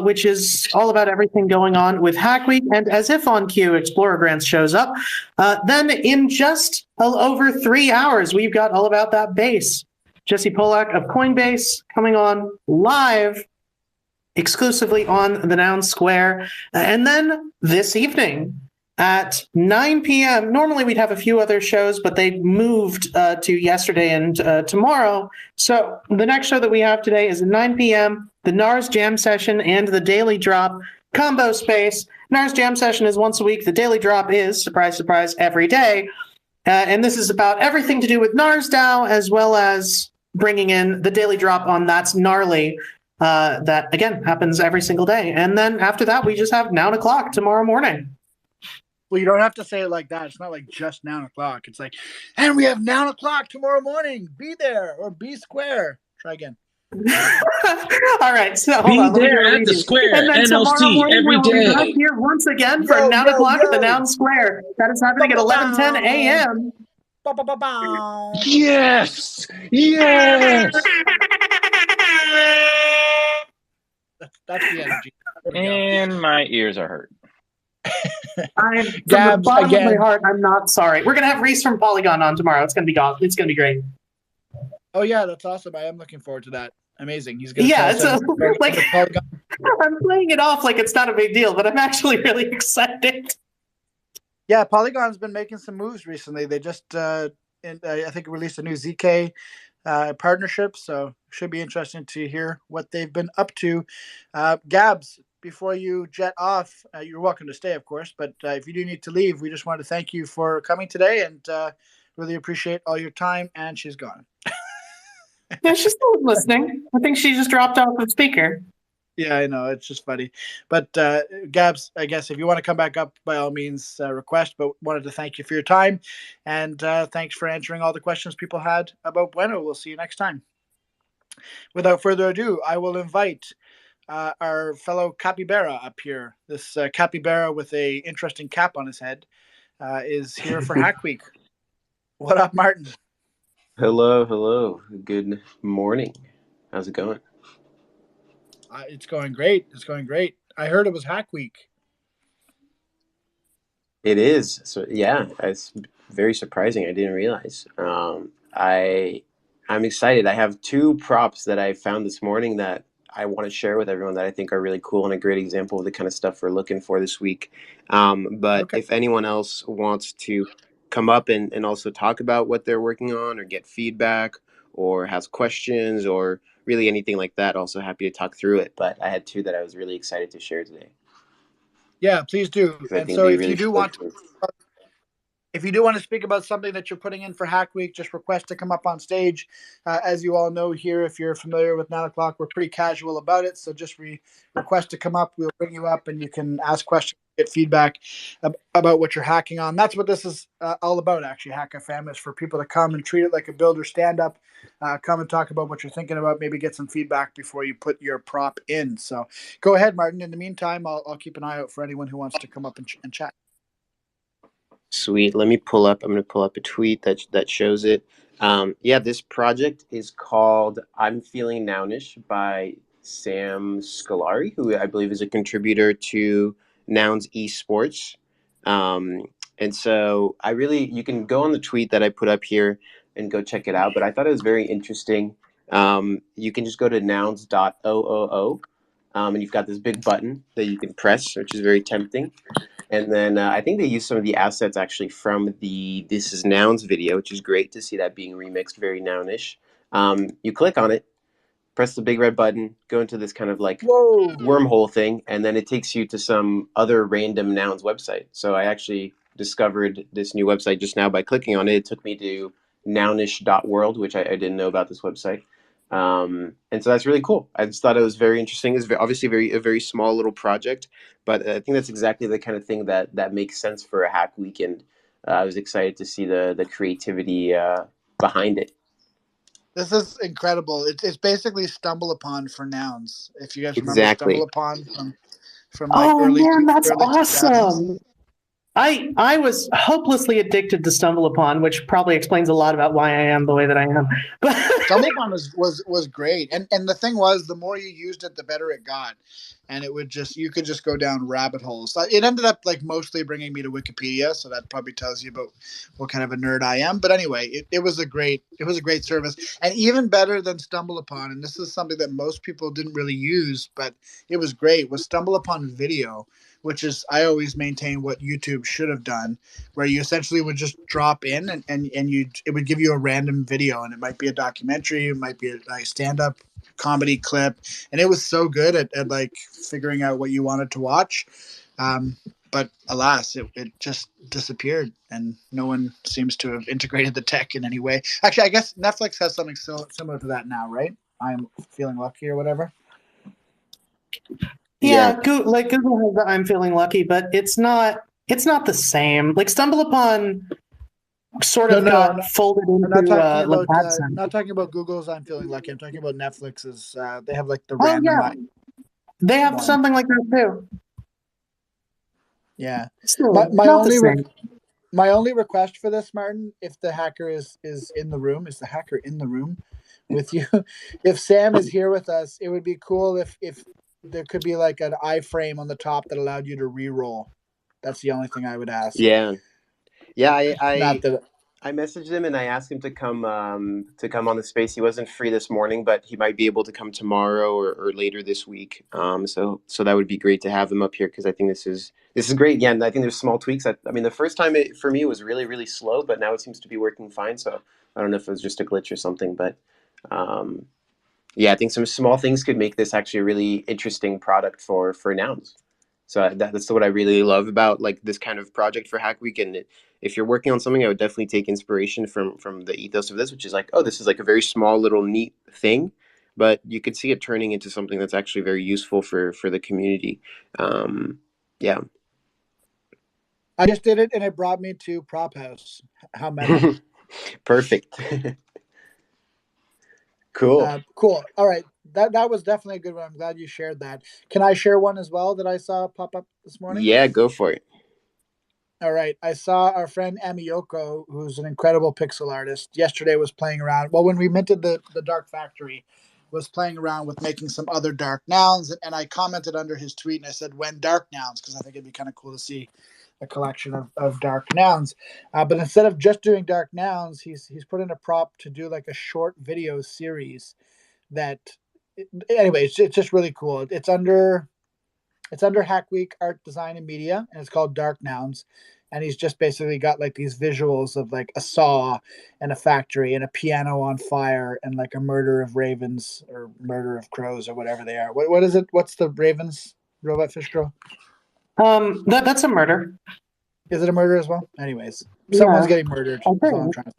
which is all about everything going on with Hack Week. And as if on cue, ExplorerGrants shows up. Then in just over 3 hours, we've got All About That Base. Jesse Polak of Coinbase coming on live exclusively on the Noun Square. And then this evening at 9 p.m., normally we'd have a few other shows, but they moved to yesterday and tomorrow. So the next show that we have today is at 9 p.m., the NARS Jam Session and the Daily Drop combo space. NARS Jam Session is once a week. The Daily Drop is, surprise, surprise, every day. And this is about everything to do with NounsDAO, as well as bringing in the Daily Drop on That's Gnarly. That, again, happens every single day. And then after that, we just have Noun O'Clock tomorrow morning. Well, you don't have to say it like that. It's not like just Noun O'Clock. It's like, and we have Noun O'Clock tomorrow morning. Be there or be square. Try again. All right. So be there at the square. And then NOC every day. Back here once again for 9 o'clock at the Noun Square. That is happening at 11:10 a.m. Yes. Yes. That's the energy. And my ears are hurt. From the bottom of my heart, I'm not sorry. We're gonna have Reese from Polygon on tomorrow. It's gonna be awesome. It's gonna be great. Oh yeah, that's awesome. I am looking forward to that. Amazing. He's gonna like I'm playing it off like it's not a big deal, but I'm actually really excited. Yeah, Polygon's been making some moves recently. They just I think released a new ZK partnership, so should be interesting to hear what they've been up to. Gabs, before you jet off, you're welcome to stay, of course, but if you do need to leave, we just want to thank you for coming today and really appreciate all your time. And she's gone. Yeah, she's still listening. I think she just dropped off the speaker. Yeah, I know. It's just funny. But Gabs, I guess if you want to come back up, by all means, request. But wanted to thank you for your time. And thanks for answering all the questions people had about Bueno. We'll see you next time. Without further ado, I will invite our fellow capybara up here. This capybara with a interesting cap on his head is here for Hack Week. What up, Martin? Hello. Good morning. How's it going? It's going great. I heard it was Hack Week. It is. So yeah, it's very surprising. I didn't realize. I'm excited. I have two props that I found this morning that I want to share with everyone that I think are really cool and a great example of the kind of stuff we're looking for this week. But if anyone else wants to come up and also talk about what they're working on or get feedback or has questions or really anything like that, also happy to talk through it. But I had two that I was really excited to share today. Yeah, please do. And so if you do want to speak about something that you're putting in for Hack Week, just request to come up on stage. As you all know here, if you're familiar with 9 o'clock, we're pretty casual about it. So just request to come up. We'll bring you up and you can ask questions, get feedback about what you're hacking on. That's what this is all about, actually. Hack FM is for people to come and treat it like a builder stand-up. Come and talk about what you're thinking about, maybe get some feedback before you put your prop in. So go ahead, Martin. In the meantime, I'll keep an eye out for anyone who wants to come up and chat. Sweet. I'm going to pull up a tweet that shows it. This project is called I'm Feeling Nounish by Sam Scolari, who I believe is a contributor to Nouns Esports. And so you can go on the tweet that I put up here and go check it out. But I thought it was very interesting. You can just go to nouns.oo, and you've got this big button that you can press, which is very tempting. And then I think they use some of the assets actually from the This Is Nouns video, which is great to see that being remixed, very nounish. You click on it, press the big red button, go into this kind of like wormhole thing, and then it takes you to some other random nouns website. So I actually discovered this new website just now by clicking on it. It took me to nounish.world, which I didn't know about this website. And so that's really cool. I just thought it was very interesting. It's obviously a very small little project, but I think that's exactly the kind of thing that makes sense for a hack weekend. I was excited to see the creativity behind it. This is incredible. It's basically Stumble Upon for nouns. If you guys remember Exactly. Stumble Upon from like Oh early man, that's early 2000s. awesome. I was hopelessly addicted to Stumble Upon, which probably explains a lot about why I am the way that I am. But Stumble Upon was great, and the thing was, the more you used it, the better it got, and it would you could just go down rabbit holes. It ended up like mostly bringing me to Wikipedia, so that probably tells you about what kind of a nerd I am. But anyway, it was a great service, and even better than Stumble Upon, and this is something that most people didn't really use, but it was great. Was Stumble Upon Video, which is, I always maintain, what YouTube should have done, where you essentially would just drop in and it would give you a random video, and it might be a documentary, it might be a stand-up comedy clip, and it was so good at like figuring out what you wanted to watch. But alas, it just disappeared, and no one seems to have integrated the tech in any way. Actually, I guess Netflix has something similar to that now, right? I'm feeling lucky or whatever. yeah, Google has the I'm feeling lucky, but it's not the same. Like Stumble Upon sort of got folded into I'm like not talking about Google's I'm feeling lucky. I'm talking about Netflix's. They have like the Oh random. yeah, they have one. something like that too. Yeah, Still, my not only the same. my only request for this, Martin, if the hacker is in the room, is the hacker in the room with you? If Sam is here with us, it would be cool if there could be like an iframe on the top that allowed you to re-roll. That's the only thing I would ask. Yeah. Not that. I messaged him and I asked him to come on the space. He wasn't free this morning, but he might be able to come tomorrow or later this week. So that would be great to have him up here, because I think this is great. Yeah, and I think there's small tweaks. I mean, the first time for me it was really, really slow, but now it seems to be working fine. So I don't know if it was just a glitch or something, but yeah, I think some small things could make this actually a really interesting product for nouns. So that's what I really love about like this kind of project for Hack Week. And if you're working on something, I would definitely take inspiration from the ethos of this, which is like, oh, this is like a very small little neat thing, but you could see it turning into something that's actually very useful for the community. Yeah. I just did it, and it brought me to Prop House. How meta. Perfect. Cool. Cool. All right. That was definitely a good one. I'm glad you shared that. Can I share one as well that I saw pop up this morning? Yeah, go for it. All right. I saw our friend Amiyoko, who's an incredible pixel artist, yesterday was playing around. Well, when we minted the Dark Factory, was playing around with making some other dark nouns. And I commented under his tweet and I said, when dark nouns, because I think it'd be kind of cool to see a collection of dark nouns. But instead of just doing dark nouns, he's put in a prop to do like a short video series that, anyway, it's just really cool. It's under Hack Week Art, Design, and Media, and it's called Dark Nouns. And he's just basically got like these visuals of like a saw and a factory and a piano on fire and like a murder of ravens or murder of crows or whatever they are. What is it? What's the ravens, Robot Fish Girl? That's a murder. Is it a murder as well? Anyways, someone's getting murdered. Okay. That's all I'm trying to say.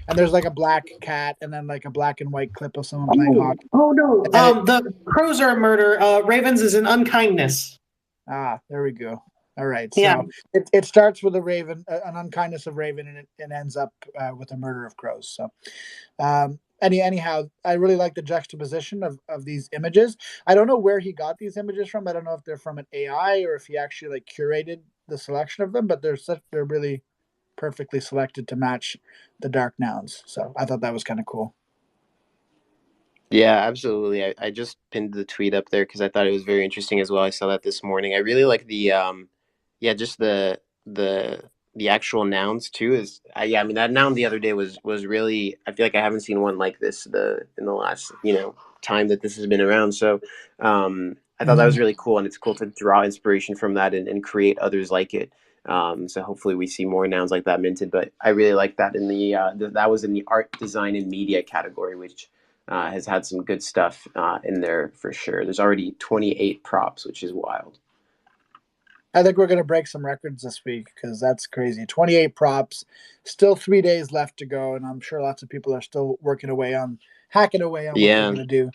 And there's like a black cat and then like a black and white clip of someone playing hockey. Oh no. The crows are a murder. Ravens is an unkindness. There we go. All right. So Yeah. it starts with a raven, an unkindness of raven, and it ends up with a murder of crows. So anyhow, I really like the juxtaposition of these images. I don't know where he got these images from. I don't know if they're from an AI or if he actually like curated the selection of them, but they're really perfectly selected to match the dark nouns. So I thought that was kind of cool. Yeah, absolutely. I just pinned the tweet up there because I thought it was very interesting as well. I saw that this morning. I really like the just the actual nouns too. I mean that noun the other day was really, I feel like I haven't seen one like this in the last time that this has been around. So I thought that was really cool, and it's cool to draw inspiration from that and create others like it. So hopefully we see more nouns like that minted. But I really like that in that was in the art, design, and media category, which has had some good stuff in there for sure. There's already 28 props, which is wild. I think we're going to break some records this week because that's crazy. 28 props, still 3 days left to go, and I'm sure lots of people are still working away on hacking away on what they're going to do.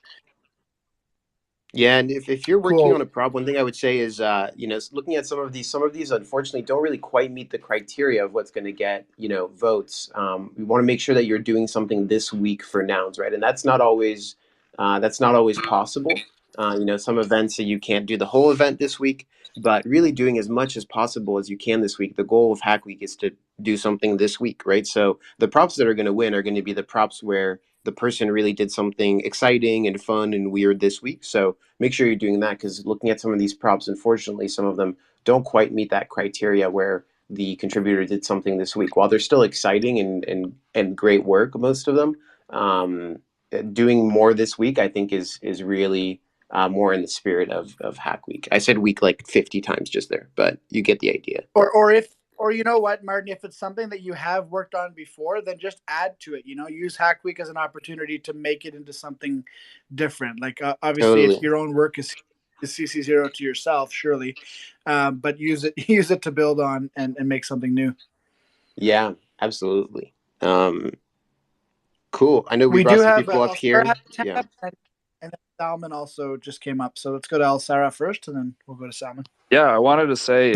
Yeah, and if you're working Cool. on a prop, one thing I would say is, looking at some of these unfortunately don't really quite meet the criteria of what's going to get, votes. We want to make sure that you're doing something this week for nouns, right? And that's not always possible. Some events that you can't do the whole event this week, but really doing as much as possible as you can this week. The goal of Hack Week is to do something this week, right? So the props that are going to win are going to be the props where the person really did something exciting and fun and weird this week. So make sure you're doing that, because looking at some of these props, unfortunately, some of them don't quite meet that criteria where the contributor did something this week. While they're still exciting and great work, most of them, doing more this week, I think is really more in the spirit of Hack Week. I said week like 50 times just there, but you get the idea. Or you know what, Martin, if it's something that you have worked on before, then just add to it. Use Hack Week as an opportunity to make it into something different. Like obviously, Totally. if your own work is CC0 to yourself, surely, but use it to build on and make something new. Yeah, absolutely. Cool. I know we brought some people up here. Yeah. And then Salman also just came up. So let's go to Al Sarah first, and then we'll go to Salman. Yeah, I wanted to say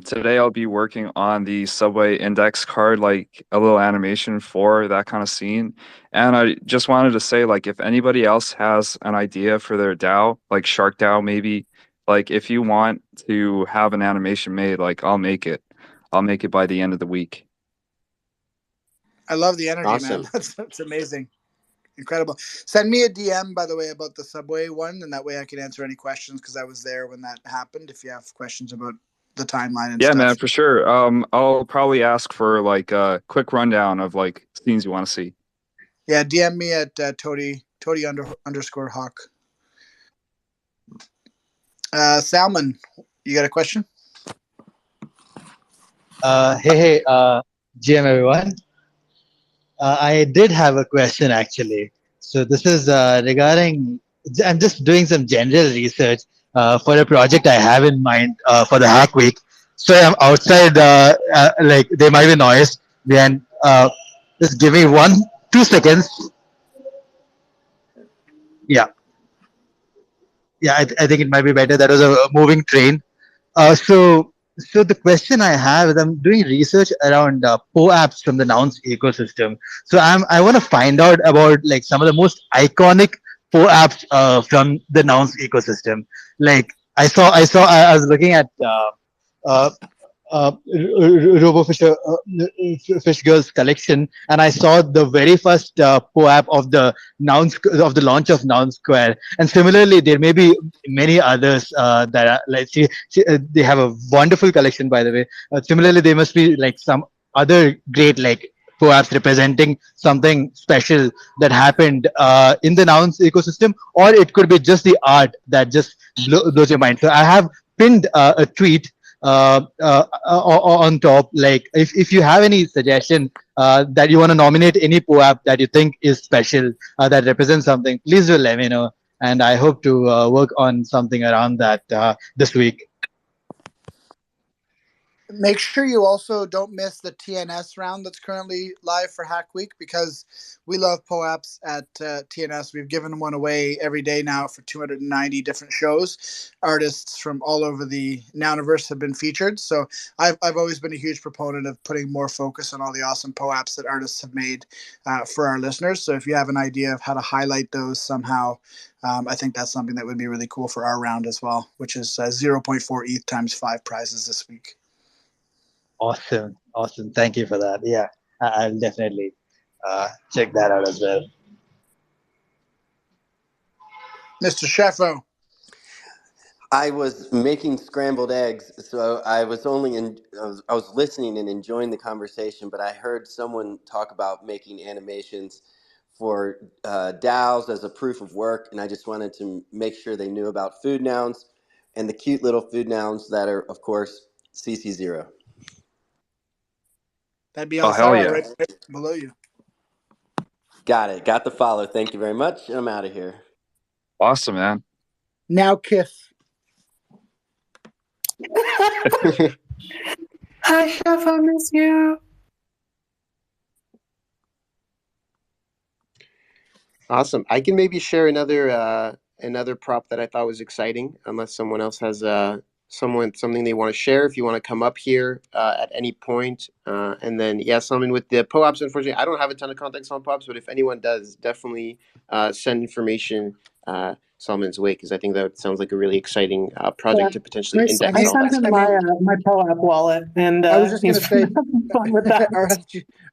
today I'll be working on the subway index card, like a little animation for that kind of scene. And I just wanted to say, like, if anybody else has an idea for their DAO, like Shark DAO maybe, like if you want to have an animation made, like I'll make it. I'll make it by the end of the week. I love the energy, Awesome. man. That's amazing. Incredible. Send me a DM, by the way, about the subway one, and that way I can answer any questions, because I was there when that happened. If you have questions about the timeline and Yeah, stuff. man, for sure. I'll probably ask for like a quick rundown of like scenes you want to see. Yeah, DM me at Tody_Hawk. Salman, you got a question? Hey, GM everyone. I did have a question actually. So this is regarding, I'm just doing some general research for a project I have in mind for the Hack Week. So I'm outside, like there might be noise. Then just give me 2 seconds. Yeah. Yeah, I think it might be better. That was a moving train. So the question I have is, I'm doing research around POAPs from the Nouns ecosystem. So I want to find out about like some of the most iconic POAPs from the Nouns ecosystem. Like I was looking at RoboFisher Fish Girls collection, and I saw the very first POAP of the launch of Noun Square. And similarly, there may be many others that are like they have a wonderful collection, by the way. Similarly, there must be like some other great like POAPs representing something special that happened in the Nouns ecosystem, or it could be just the art that just blows your mind. So I have pinned a tweet on top, like if you have any suggestion that you want to nominate any POAP that you think is special, that represents something, please do let me know, and I hope to work on something around that this week. Make sure you also don't miss the TNS round that's currently live for Hack Week, because we love POAPs at TNS. We've given one away every day now for 290 different shows. Artists from all over the Nouniverse have been featured. So I've always been a huge proponent of putting more focus on all the awesome POAPs that artists have made for our listeners. So if you have an idea of how to highlight those somehow, I think that's something that would be really cool for our round as well, which is 0.4 ETH times 5 prizes this week. Awesome. Thank you for that. Yeah, I'll definitely check that out as well. Mr. Sheffo. I was making scrambled eggs, so I was I was listening and enjoying the conversation, but I heard someone talk about making animations for DAOs as a proof of work, and I just wanted to make sure they knew about food nouns and the cute little food nouns that are, of course, CC0. That'd be Oh, hell yeah. right below you. Got it. Got the follow. Thank you very much. I'm out of here. Awesome, man. Now Kith. Hi, Chef, I miss you. Awesome. I can maybe share another prop that I thought was exciting, unless someone else has something they want to share. If you want to come up here at any point, and then something with the POAPs. Unfortunately, I don't have a ton of context on POAPs, but if anyone does, definitely send information Solomon's way, because I think that sounds like a really exciting project to potentially index I all sent that him stuff. my POAP wallet, and I was just going to say fun with that.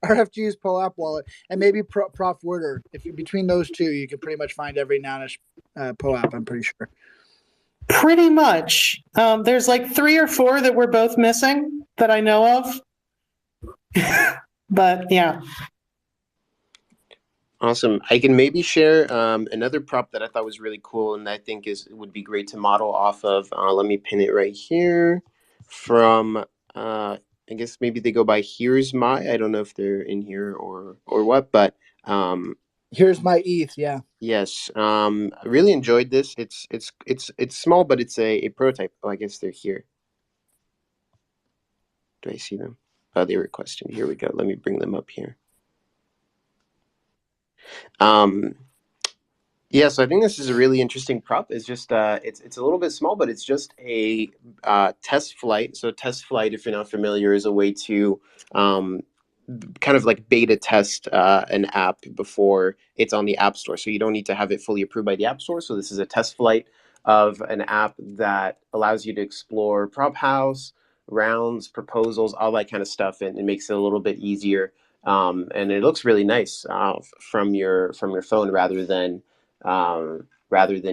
RFG's POAP wallet, and maybe Prof Worder. If between those two, you can pretty much find every Nounish POAP. I'm pretty sure. Pretty much. There's like 3 or 4 that we're both missing that I know of. But yeah. Awesome. I can maybe share another prop that I thought was really cool, and I think would be great to model off of. Let me pin it right here from. I guess maybe they go by Here's My. I don't know if they're in here or what, but Here's My ETH. Yeah. Yes. I really enjoyed this. It's small, but it's a prototype. Oh, I guess they're here. Do I see them? Oh, they requested. Here we go. Let me bring them up here. Yeah, so I think this is a really interesting prop. It's just it's a little bit small, but it's just a test flight. So test flight, if you're not familiar, is a way to kind of like beta test an app before it's on the App Store. So you don't need to have it fully approved by the App Store. So this is a test flight of an app that allows you to explore prop house, rounds, proposals, all that kind of stuff, and it makes it a little bit easier. And it looks really nice from your phone rather than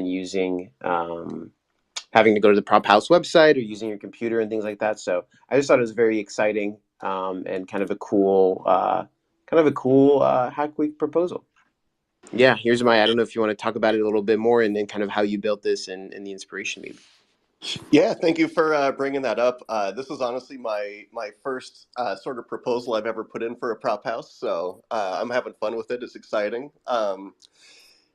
using having to go to the prop house website or using your computer and things like that. So I just thought it was very exciting and kind of a cool Hack Week proposal. Yeah, here's I don't know if you want to talk about it a little bit more and then kind of how you built this and the inspiration maybe. Yeah, thank you for bringing that up. This was honestly my first sort of proposal I've ever put in for a prop house, so I'm having fun with it. It's exciting.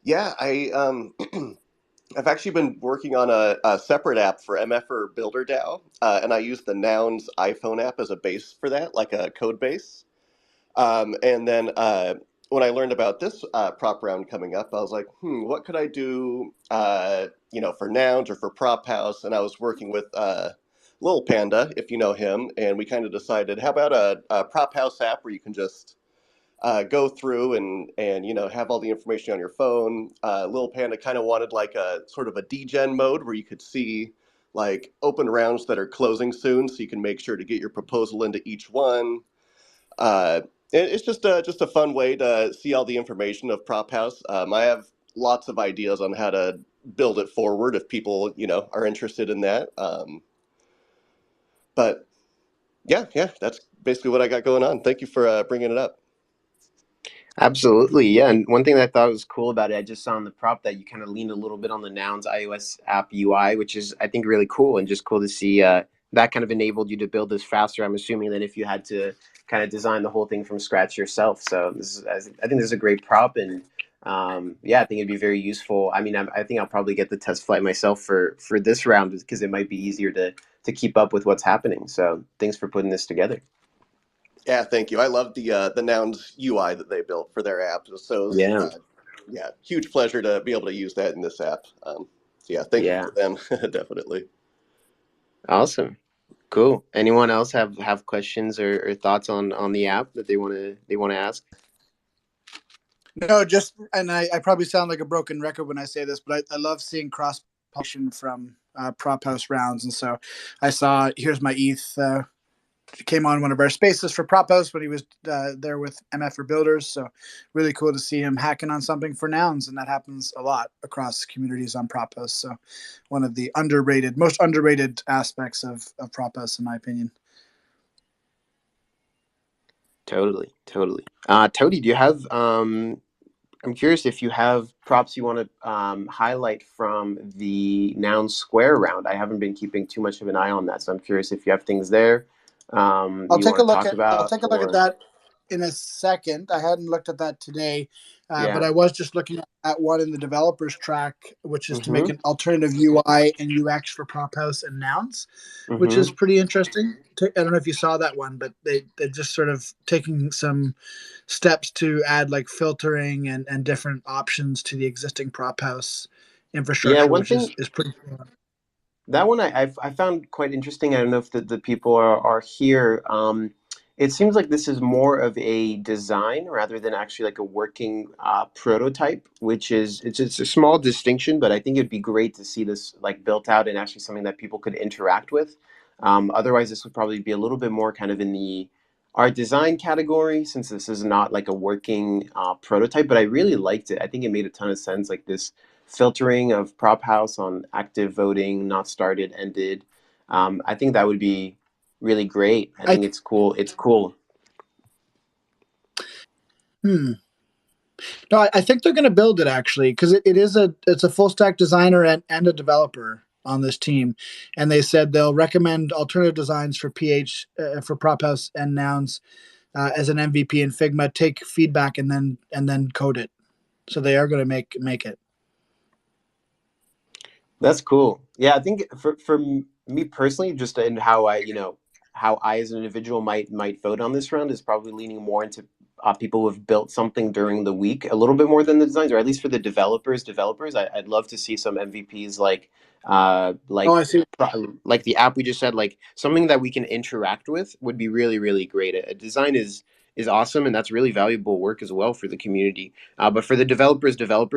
Yeah, I've actually been working on a separate app for MFR Builder DAO, and I use the Nouns iPhone app as a base for that, like a code base. And then when I learned about this prop round coming up, I was like, what could I do, for Nouns or for Prop House? And I was working with Lil Panda, if you know him, and we kind of decided, how about a Prop House app where you can just go through and have all the information on your phone. Lil Panda kind of wanted like a sort of a degen mode where you could see like open rounds that are closing soon, so you can make sure to get your proposal into each one. It's just a fun way to see all the information of Prop House. I have lots of ideas on how to build it forward if people are interested in that. But yeah, that's basically what I got going on. Thank you for bringing it up. Absolutely, yeah. And one thing that I thought was cool about it, I just saw in the prop that you kind of leaned a little bit on the Nouns iOS app UI, which is, I think, really cool, and just cool to see that kind of enabled you to build this faster, I'm assuming, than if you had to kind of design the whole thing from scratch yourself. So I think this is a great prop, and I think it'd be very useful. I mean, I think I'll probably get the test flight myself for this round because it might be easier to keep up with what's happening. So thanks for putting this together. Yeah, thank you. I love the Nouns UI that they built for their app. So huge pleasure to be able to use that in this app. Thank you to them, definitely. Awesome, cool. Anyone else have questions or thoughts on the app that they want to ask? No, and I probably sound like a broken record when I say this, but I love seeing cross-pollination from prop house rounds, and so I saw Here's My ETH. Came on one of our spaces for Prop House when he was there with MF for Builders. So really cool to see him hacking on something for Nouns. And that happens a lot across communities on Prop House. So one of the most underrated aspects of Prop House, in my opinion. Totally. Tony, do you have, I'm curious if you have props you want to highlight from the Noun Square round. I haven't been keeping too much of an eye on that. So I'm curious if you have things there. I'll take a look at that. in a second. I hadn't looked at that today, Yeah. but I was just looking at one in the developers track, which is to make Mm-hmm. an alternative UI and UX for Prop House and Nouns, which is Mm-hmm. pretty interesting. I don't know if you saw that one, but they're just sort of taking some steps to add like filtering and different options to the existing Prop House Yeah, infrastructure, one which thing is pretty cool. that one I found quite interesting. I don't know if the people are here. It seems like this is more of a design rather than actually like a working prototype, which is it's a small distinction, but I think it'd be great to see this like built out and actually something that people could interact with. Otherwise, this would probably be a little bit more kind of in the art design category, since this is not like a working prototype. But I really liked it. I think it made a ton of sense. Like this filtering of prop house on active voting, not started, ended. I think that would be really great. I think it's cool. It's cool. No, I think they're going to build it actually, because it's a full stack designer and a developer on this team, and they said they'll recommend alternative designs for for Prop House and Nouns as an MVP in Figma. Take feedback and then code it. So they are going to make it. That's cool. Yeah, I think for me personally, just in how I as an individual might vote on this round is probably leaning more into people who have built something during the week a little bit more than the designs, or at least for the developers. I'd love to see some MVPs Oh, I see. like the app we just said, like something that we can interact with would be really, really great. A design is awesome, and that's really valuable work as well for the community. But for the developers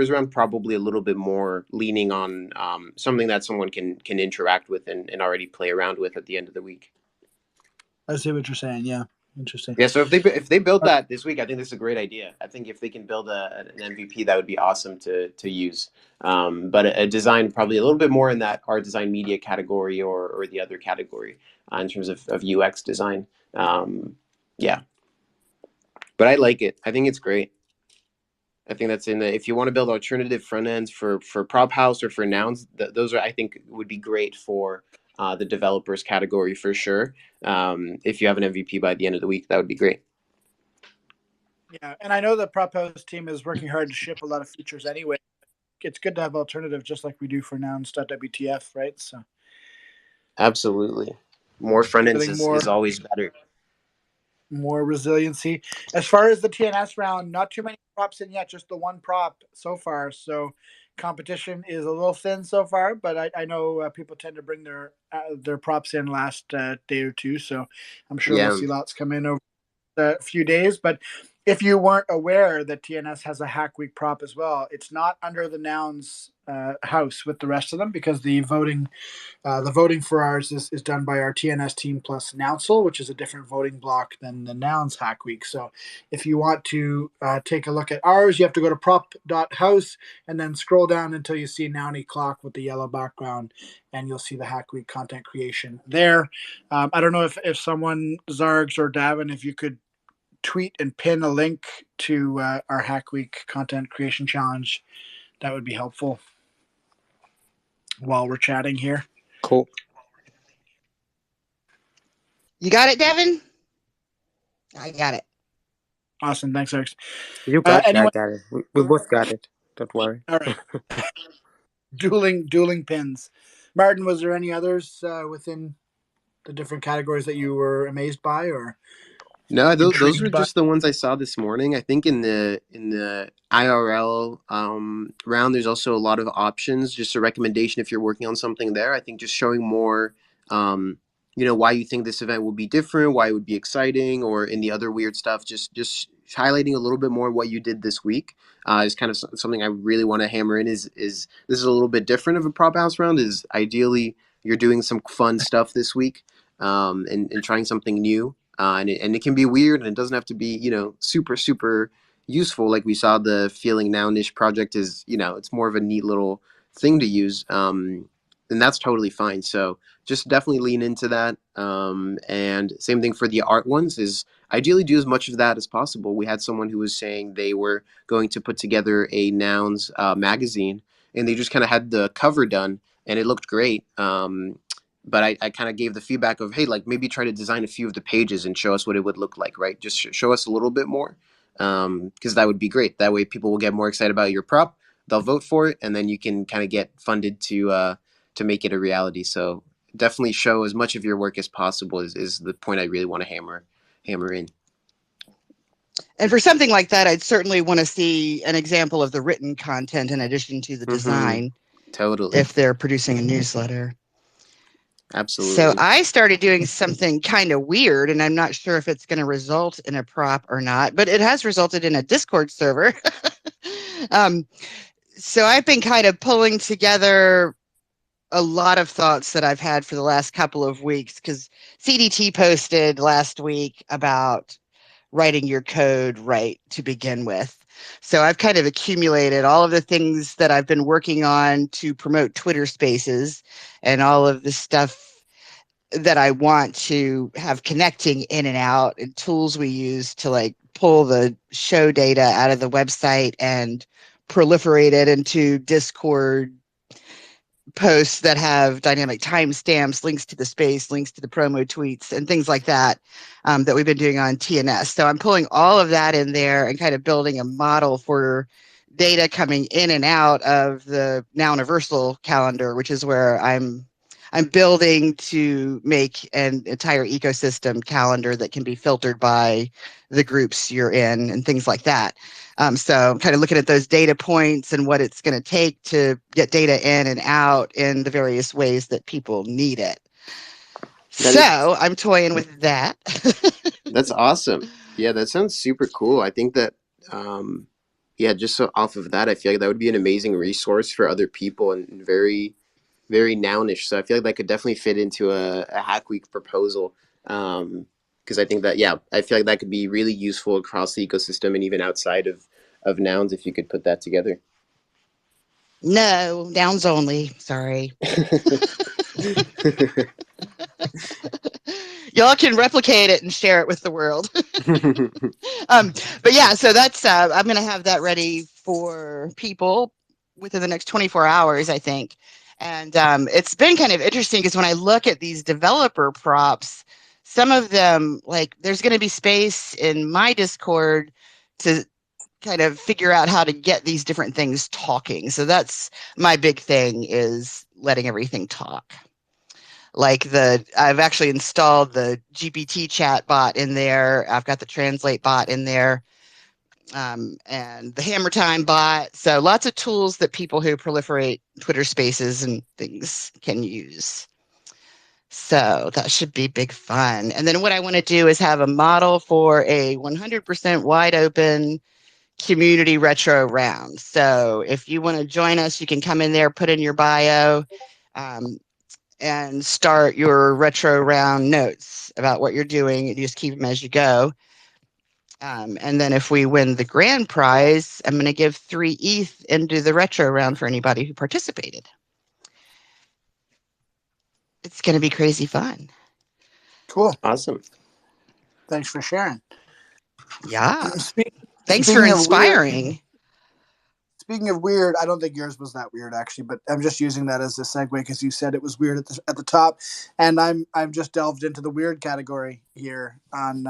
round, probably a little bit more leaning on something that someone can interact with and already play around with at the end of the week. I see what you're saying. Yeah, interesting. Yeah, so if they build that this week, I think this is a great idea. I think if they can build an MVP, that would be awesome to use. But a design probably a little bit more in that art design media category or the other category in terms of UX design. Yeah, but I like it. I think it's great. I think that's in the if you want to build alternative front ends for prop house or for nouns, those are I think would be great for the developers category for sure. If you have an MVP by the end of the week, that would be great. Yeah, and I know the Prop House team is working hard to ship a lot of features anyway. It's good to have alternatives, just like we do for nouns.wtf, right? So absolutely, more front ends is always better. More resiliency. As far as the TNS round, not too many props in yet, just the one prop so far. So competition is a little thin so far, but I know people tend to bring their props in last day or two. So I'm sure we'll see lots come in over a few days. But if you weren't aware that TNS has a Hack Week prop as well, it's not under the Nouns house with the rest of them, because the voting for ours is done by our TNS team plus Nounsel, which is a different voting block than the Nouns Hack Week. So if you want to take a look at ours, you have to go to prop.house and then scroll down until you see Nouny clock with the yellow background, and you'll see the Hack Week content creation there. I don't know if someone, Zargs or Davin, if you could tweet and pin a link to our Hack Week content creation challenge, that would be helpful while we're chatting here. Cool. You got it, Devin? I got it. Awesome. Thanks, Alex. You got it. I got it. We both got it. Don't worry. All right. dueling pins. Martin, was there any others within the different categories that you were amazed by or? No, those were just the ones I saw this morning. I think in the IRL round, there's also a lot of options. Just a recommendation if you're working on something there. I think just showing more, why you think this event will be different, why it would be exciting, or in the other weird stuff. Just highlighting a little bit more what you did this week is kind of something I really want to hammer in. Is this is a little bit different of a prop house round? Is ideally you're doing some fun stuff this week and trying something new. And it can be weird, and it doesn't have to be, super, super useful. Like we saw the Feeling Nounish project is, it's more of a neat little thing to use. And that's totally fine. So just definitely lean into that. And same thing for the art ones is ideally do as much of that as possible. We had someone who was saying they were going to put together a Nouns magazine, and they just kind of had the cover done, and it looked great. but I kind of gave the feedback of, hey, like maybe try to design a few of the pages and show us what it would look like, right? Just show us a little bit more, because that would be great. That way people will get more excited about your prop. They'll vote for it, and then you can kind of get funded to make it a reality. So definitely show as much of your work as possible is the point I really want to hammer in. And for something like that, I'd certainly want to see an example of the written content in addition to the design. Totally. If they're producing a newsletter. Absolutely. So I started doing something kind of weird, and I'm not sure if it's going to result in a prop or not, but it has resulted in a Discord server. So I've been kind of pulling together a lot of thoughts that I've had for the last couple of weeks, because CDT posted last week about writing your code right to begin with. So I've kind of accumulated all of the things that I've been working on to promote Twitter Spaces and all of the stuff that I want to have connecting in and out, and tools we use to like pull the show data out of the website and proliferate it into Discord posts that have dynamic timestamps, links to the space, links to the promo tweets, and things like that, that we've been doing on TNS. So I'm pulling all of that in there and kind of building a model for data coming in and out of the Nouniversal calendar, which is where I'm building to make an entire ecosystem calendar that can be filtered by the groups you're in and things like that. So I'm kind of looking at those data points and what it's going to take to get data in and out in the various ways that people need it. So I'm toying with that. That's awesome. Yeah, that sounds super cool. I think that, just so off of that, I feel like that would be an amazing resource for other people and very, very nounish. So I feel like that could definitely fit into a Hack Week proposal. Because I think that, I feel like that could be really useful across the ecosystem and even outside of nouns if you could put that together. No, nouns only. Sorry. Y'all can replicate it and share it with the world. But yeah, so that's I'm going to have that ready for people within the next 24 hours, I think. And it's been kind of interesting because when I look at these developer props, some of them, like, there's going to be space in my Discord to kind of figure out how to get these different things talking. So that's my big thing, is letting everything talk. Like I've actually installed the GPT chat bot in there. I've got the translate bot in there, and the Hammer Time bot. So lots of tools that people who proliferate Twitter Spaces and things can use. So that should be big fun. And then what I want to do is have a model for a 100% wide open community retro round. So if you want to join us, you can come in there, put in your bio, and start your retro round notes about what you're doing. You just keep them as you go. And then if we win the grand prize, I'm going to give 3 ETH into the retro round for anybody who participated. It's going to be crazy fun. Cool. Awesome. Thanks for sharing. Yeah. Thanks for inspiring. Speaking of weird, I don't think yours was that weird actually, but I'm just using that as a segue because you said it was weird at the top, and I've just delved into the weird category here on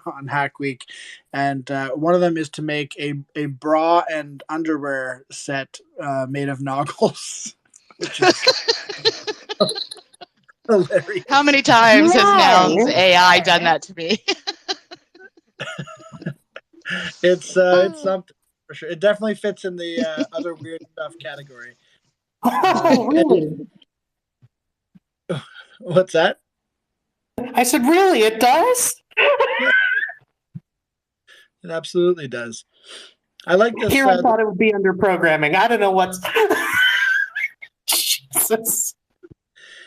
on Hack Week, and one of them is to make a bra and underwear set made of noggles, which is hilarious. How many times has Nouns AI done that to me? It's something for sure. It definitely fits in the other weird stuff category. Oh, really? What's that? I said, really? It does? Yeah. It absolutely does. I like this. Here, I thought it would be under programming. I don't know what's. Jesus.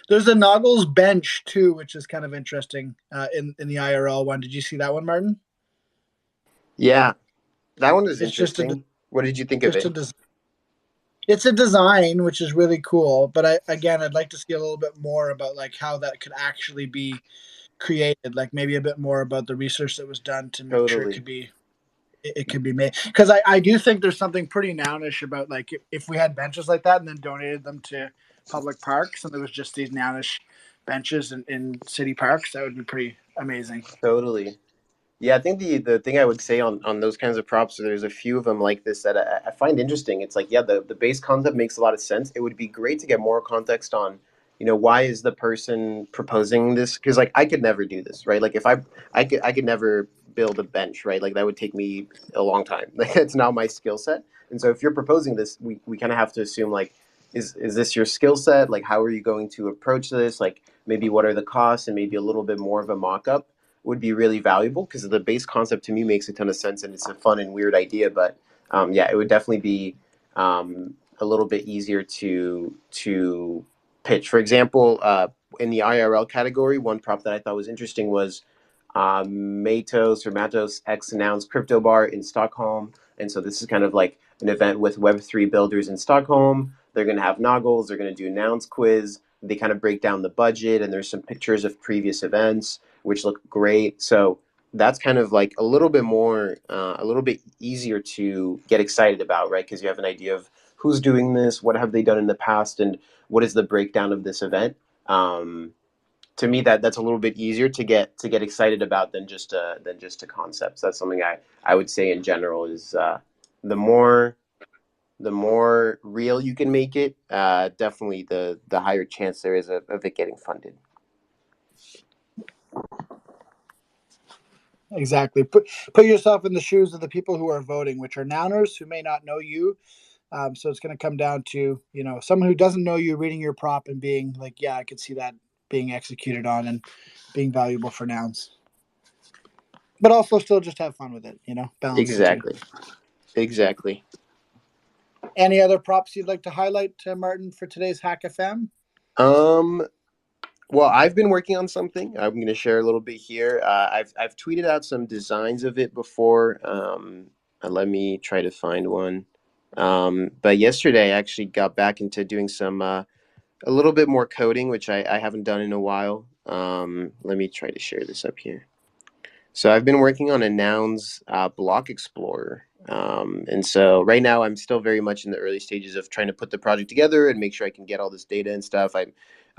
There's a Noggles bench too, which is kind of interesting in the IRL one. Did you see that one, Martin? Yeah, that one is interesting. What did you think of it? It's a design, which is really cool. But I'd like to see a little bit more about like how that could actually be created. Like maybe a bit more about the research that was done to make sure it could be made. Because I do think there's something pretty nounish about like if we had benches like that and then donated them to public parks and there was just these nounish benches in city parks. That would be pretty amazing. Totally. Yeah, I think the thing I would say on those kinds of props, there's a few of them like this that I find interesting. It's like, yeah, the base concept makes a lot of sense. It would be great to get more context on, why is the person proposing this? Because like I could never do this, right? Like if I could never build a bench, right? Like that would take me a long time. Like it's not my skill set. And so if you're proposing this, we kind of have to assume like, is this your skill set? Like how are you going to approach this? Like maybe what are the costs and maybe a little bit more of a mock-up would be really valuable, because the base concept to me makes a ton of sense and it's a fun and weird idea. But yeah, it would definitely be a little bit easier to pitch. For example, in the IRL category, one prop that I thought was interesting was Matos X announced crypto bar in Stockholm. And so this is kind of like an event with Web3 builders in Stockholm. They're going to have noggles. They're going to do nouns quiz. They kind of break down the budget, and there's some pictures of previous events which look great. So that's kind of like a little bit more, a little bit easier to get excited about, right? Because you have an idea of who's doing this, what have they done in the past, and what is the breakdown of this event. To me, that's a little bit easier to get excited about than just a concept. So that's something I would say in general is the more real you can make it, definitely the higher chance there is of it getting funded. Exactly. Put yourself in the shoes of the people who are voting, which are nouners who may not know you. So it's going to come down to, someone who doesn't know you reading your prop and being like, yeah, I could see that being executed on and being valuable for nouns. But also still just have fun with it, balance. Exactly. Any other props you'd like to highlight, Martin, for today's Hack FM? Well, I've been working on something. I'm going to share a little bit here. I've tweeted out some designs of it before. Let me try to find one. But yesterday I actually got back into doing some a little bit more coding, which I haven't done in a while. Let me try to share this up here. So I've been working on a nouns block explorer. And so right now I'm still very much in the early stages of trying to put the project together and make sure I can get all this data and stuff.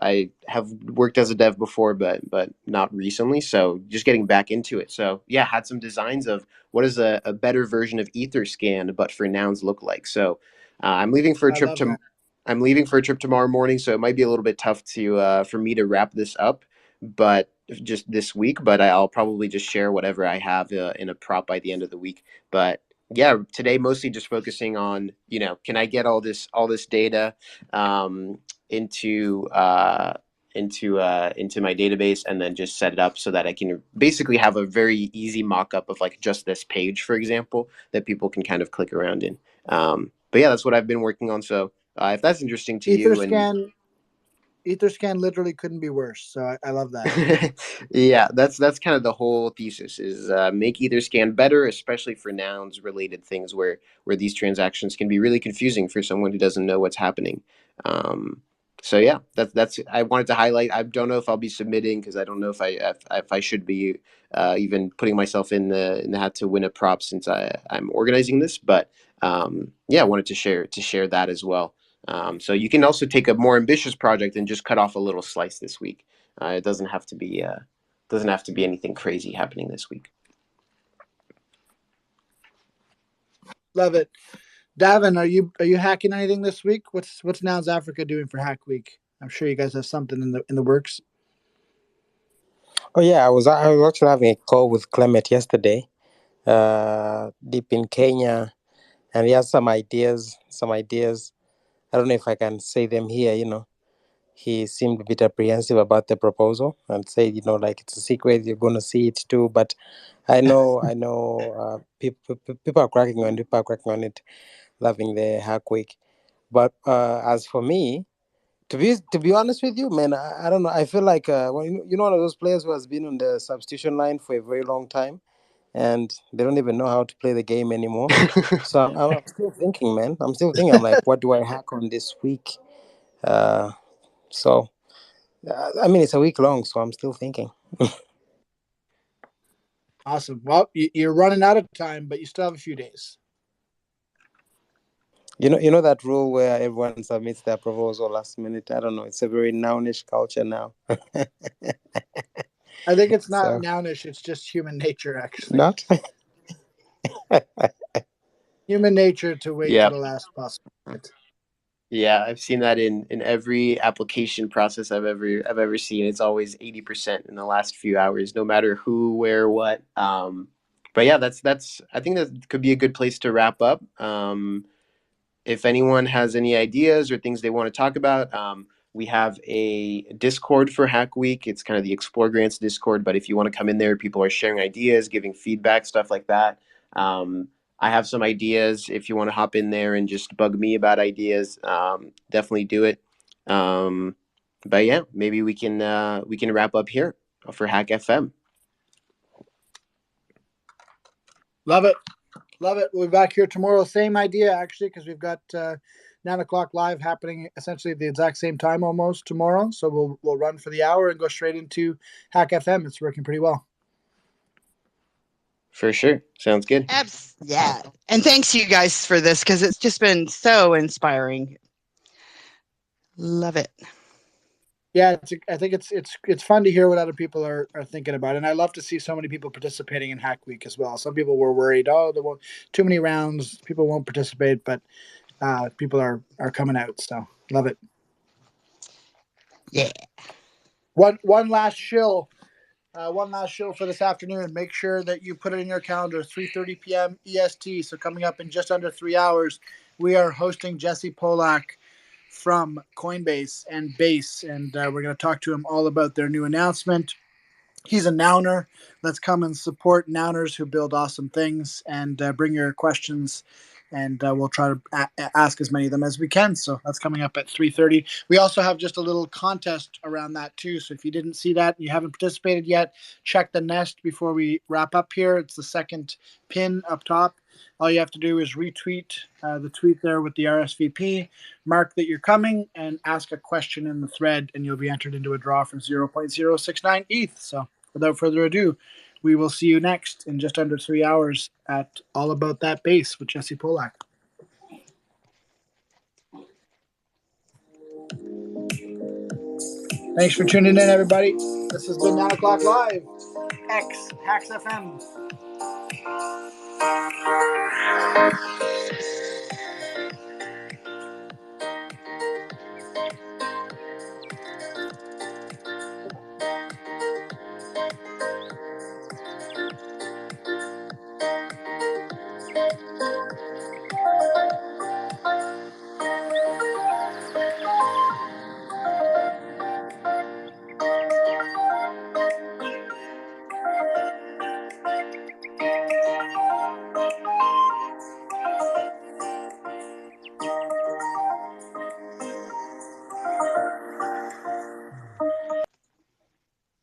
I have worked as a dev before, but not recently. So just getting back into it. So yeah, had some designs of what does a better version of Etherscan, but for nouns look like. So I'm leaving for a trip tomorrow morning. So it might be a little bit tough to for me to wrap this up, but just this week. But I'll probably just share whatever I have in a prop by the end of the week. But yeah, today mostly just focusing on, can I get all this data into my database and then just set it up so that I can basically have a very easy mock-up of like just this page, for example, that people can kind of click around in. But yeah, that's what I've been working on. So if that's interesting to you, Etherscan literally couldn't be worse. So I love that. Yeah, that's kind of the whole thesis is make Etherscan better, especially for nouns related things where these transactions can be really confusing for someone who doesn't know what's happening. So yeah, that's I wanted to highlight. I don't know if I'll be submitting because I don't know if I should be even putting myself in the hat to win a prop since I'm organizing this. But yeah, I wanted to share that as well. So you can also take a more ambitious project and just cut off a little slice this week. It doesn't have to be anything crazy happening this week. Love it. Davin, are you hacking anything this week? What's Nouns Africa doing for Hack Week? I'm sure you guys have something in the works. Oh yeah, I was actually having a call with Clement yesterday, deep in Kenya, and he has some ideas. I don't know if I can say them here. He seemed a bit apprehensive about the proposal and said, like it's a secret. You're going to see it too. But I know. People are cracking on it, loving the Hack Week. But as for me, to be honest with you, man, I don't know. I feel like one of those players who has been on the substitution line for a very long time, and they don't even know how to play the game anymore. So I'm still thinking, man. I'm like, what do I hack on this week? So, I mean, it's a week long, so I'm still thinking. Awesome. Well, you're running out of time, but you still have a few days. You know that rule where everyone submits their proposal last minute. I don't know. It's a very nounish culture now. I think it's not So nounish. It's just human nature, actually. not. Human nature to wait Yeah. to the last possible minute. Yeah, I've seen that in every application process I've ever seen. It's always 80% in the last few hours, no matter who, where, what. But yeah, that's I think that could be a good place to wrap up. If anyone has any ideas or things they want to talk about, we have a Discord for Hack Week. It's kind of the ExplorerGrants Discord, but if you want to come in there, people are sharing ideas, giving feedback, stuff like that. I have some ideas. If you want to hop in there and just bug me about ideas, definitely do it. But yeah, maybe we can wrap up here for Hack FM. Love it. Love it. We'll be back here tomorrow. Same idea, actually, because we've got 9 o'clock live happening essentially at the exact same time almost tomorrow. So we'll run for the hour and go straight into Hack FM. It's working pretty well. For sure. Sounds good. Yeah. And thanks you guys for this because it's just been so inspiring. Love it. Yeah, I think it's fun to hear what other people are thinking about, and I love to see so many people participating in Hack Week as well. Some people were worried, there won't too many rounds, people won't participate, but people are coming out, so love it. Yeah. One last shill for this afternoon. Make sure that you put it in your calendar, 3:30 p.m. EST. So coming up in just under 3 hours, we are hosting Jesse Polak from Coinbase and Base, and we're going to talk to him all about their new announcement. He's a nouner. Let's come and support nouners who build awesome things, and bring your questions, and we'll try to ask as many of them as we can. So that's coming up at 3:30. We also have just a little contest around that too. So if you didn't see that and you haven't participated yet, check the nest before we wrap up here. It's the second pin up top. All you have to do is retweet the tweet there with the RSVP, mark that you're coming, and ask a question in the thread, and you'll be entered into a draw for 0.069 ETH. So without further ado, we will see you next in just under 3 hours at All About That Base with Jesse Polak. Thanks for tuning in, everybody. This has been 9 o'clock live. Hacks FM.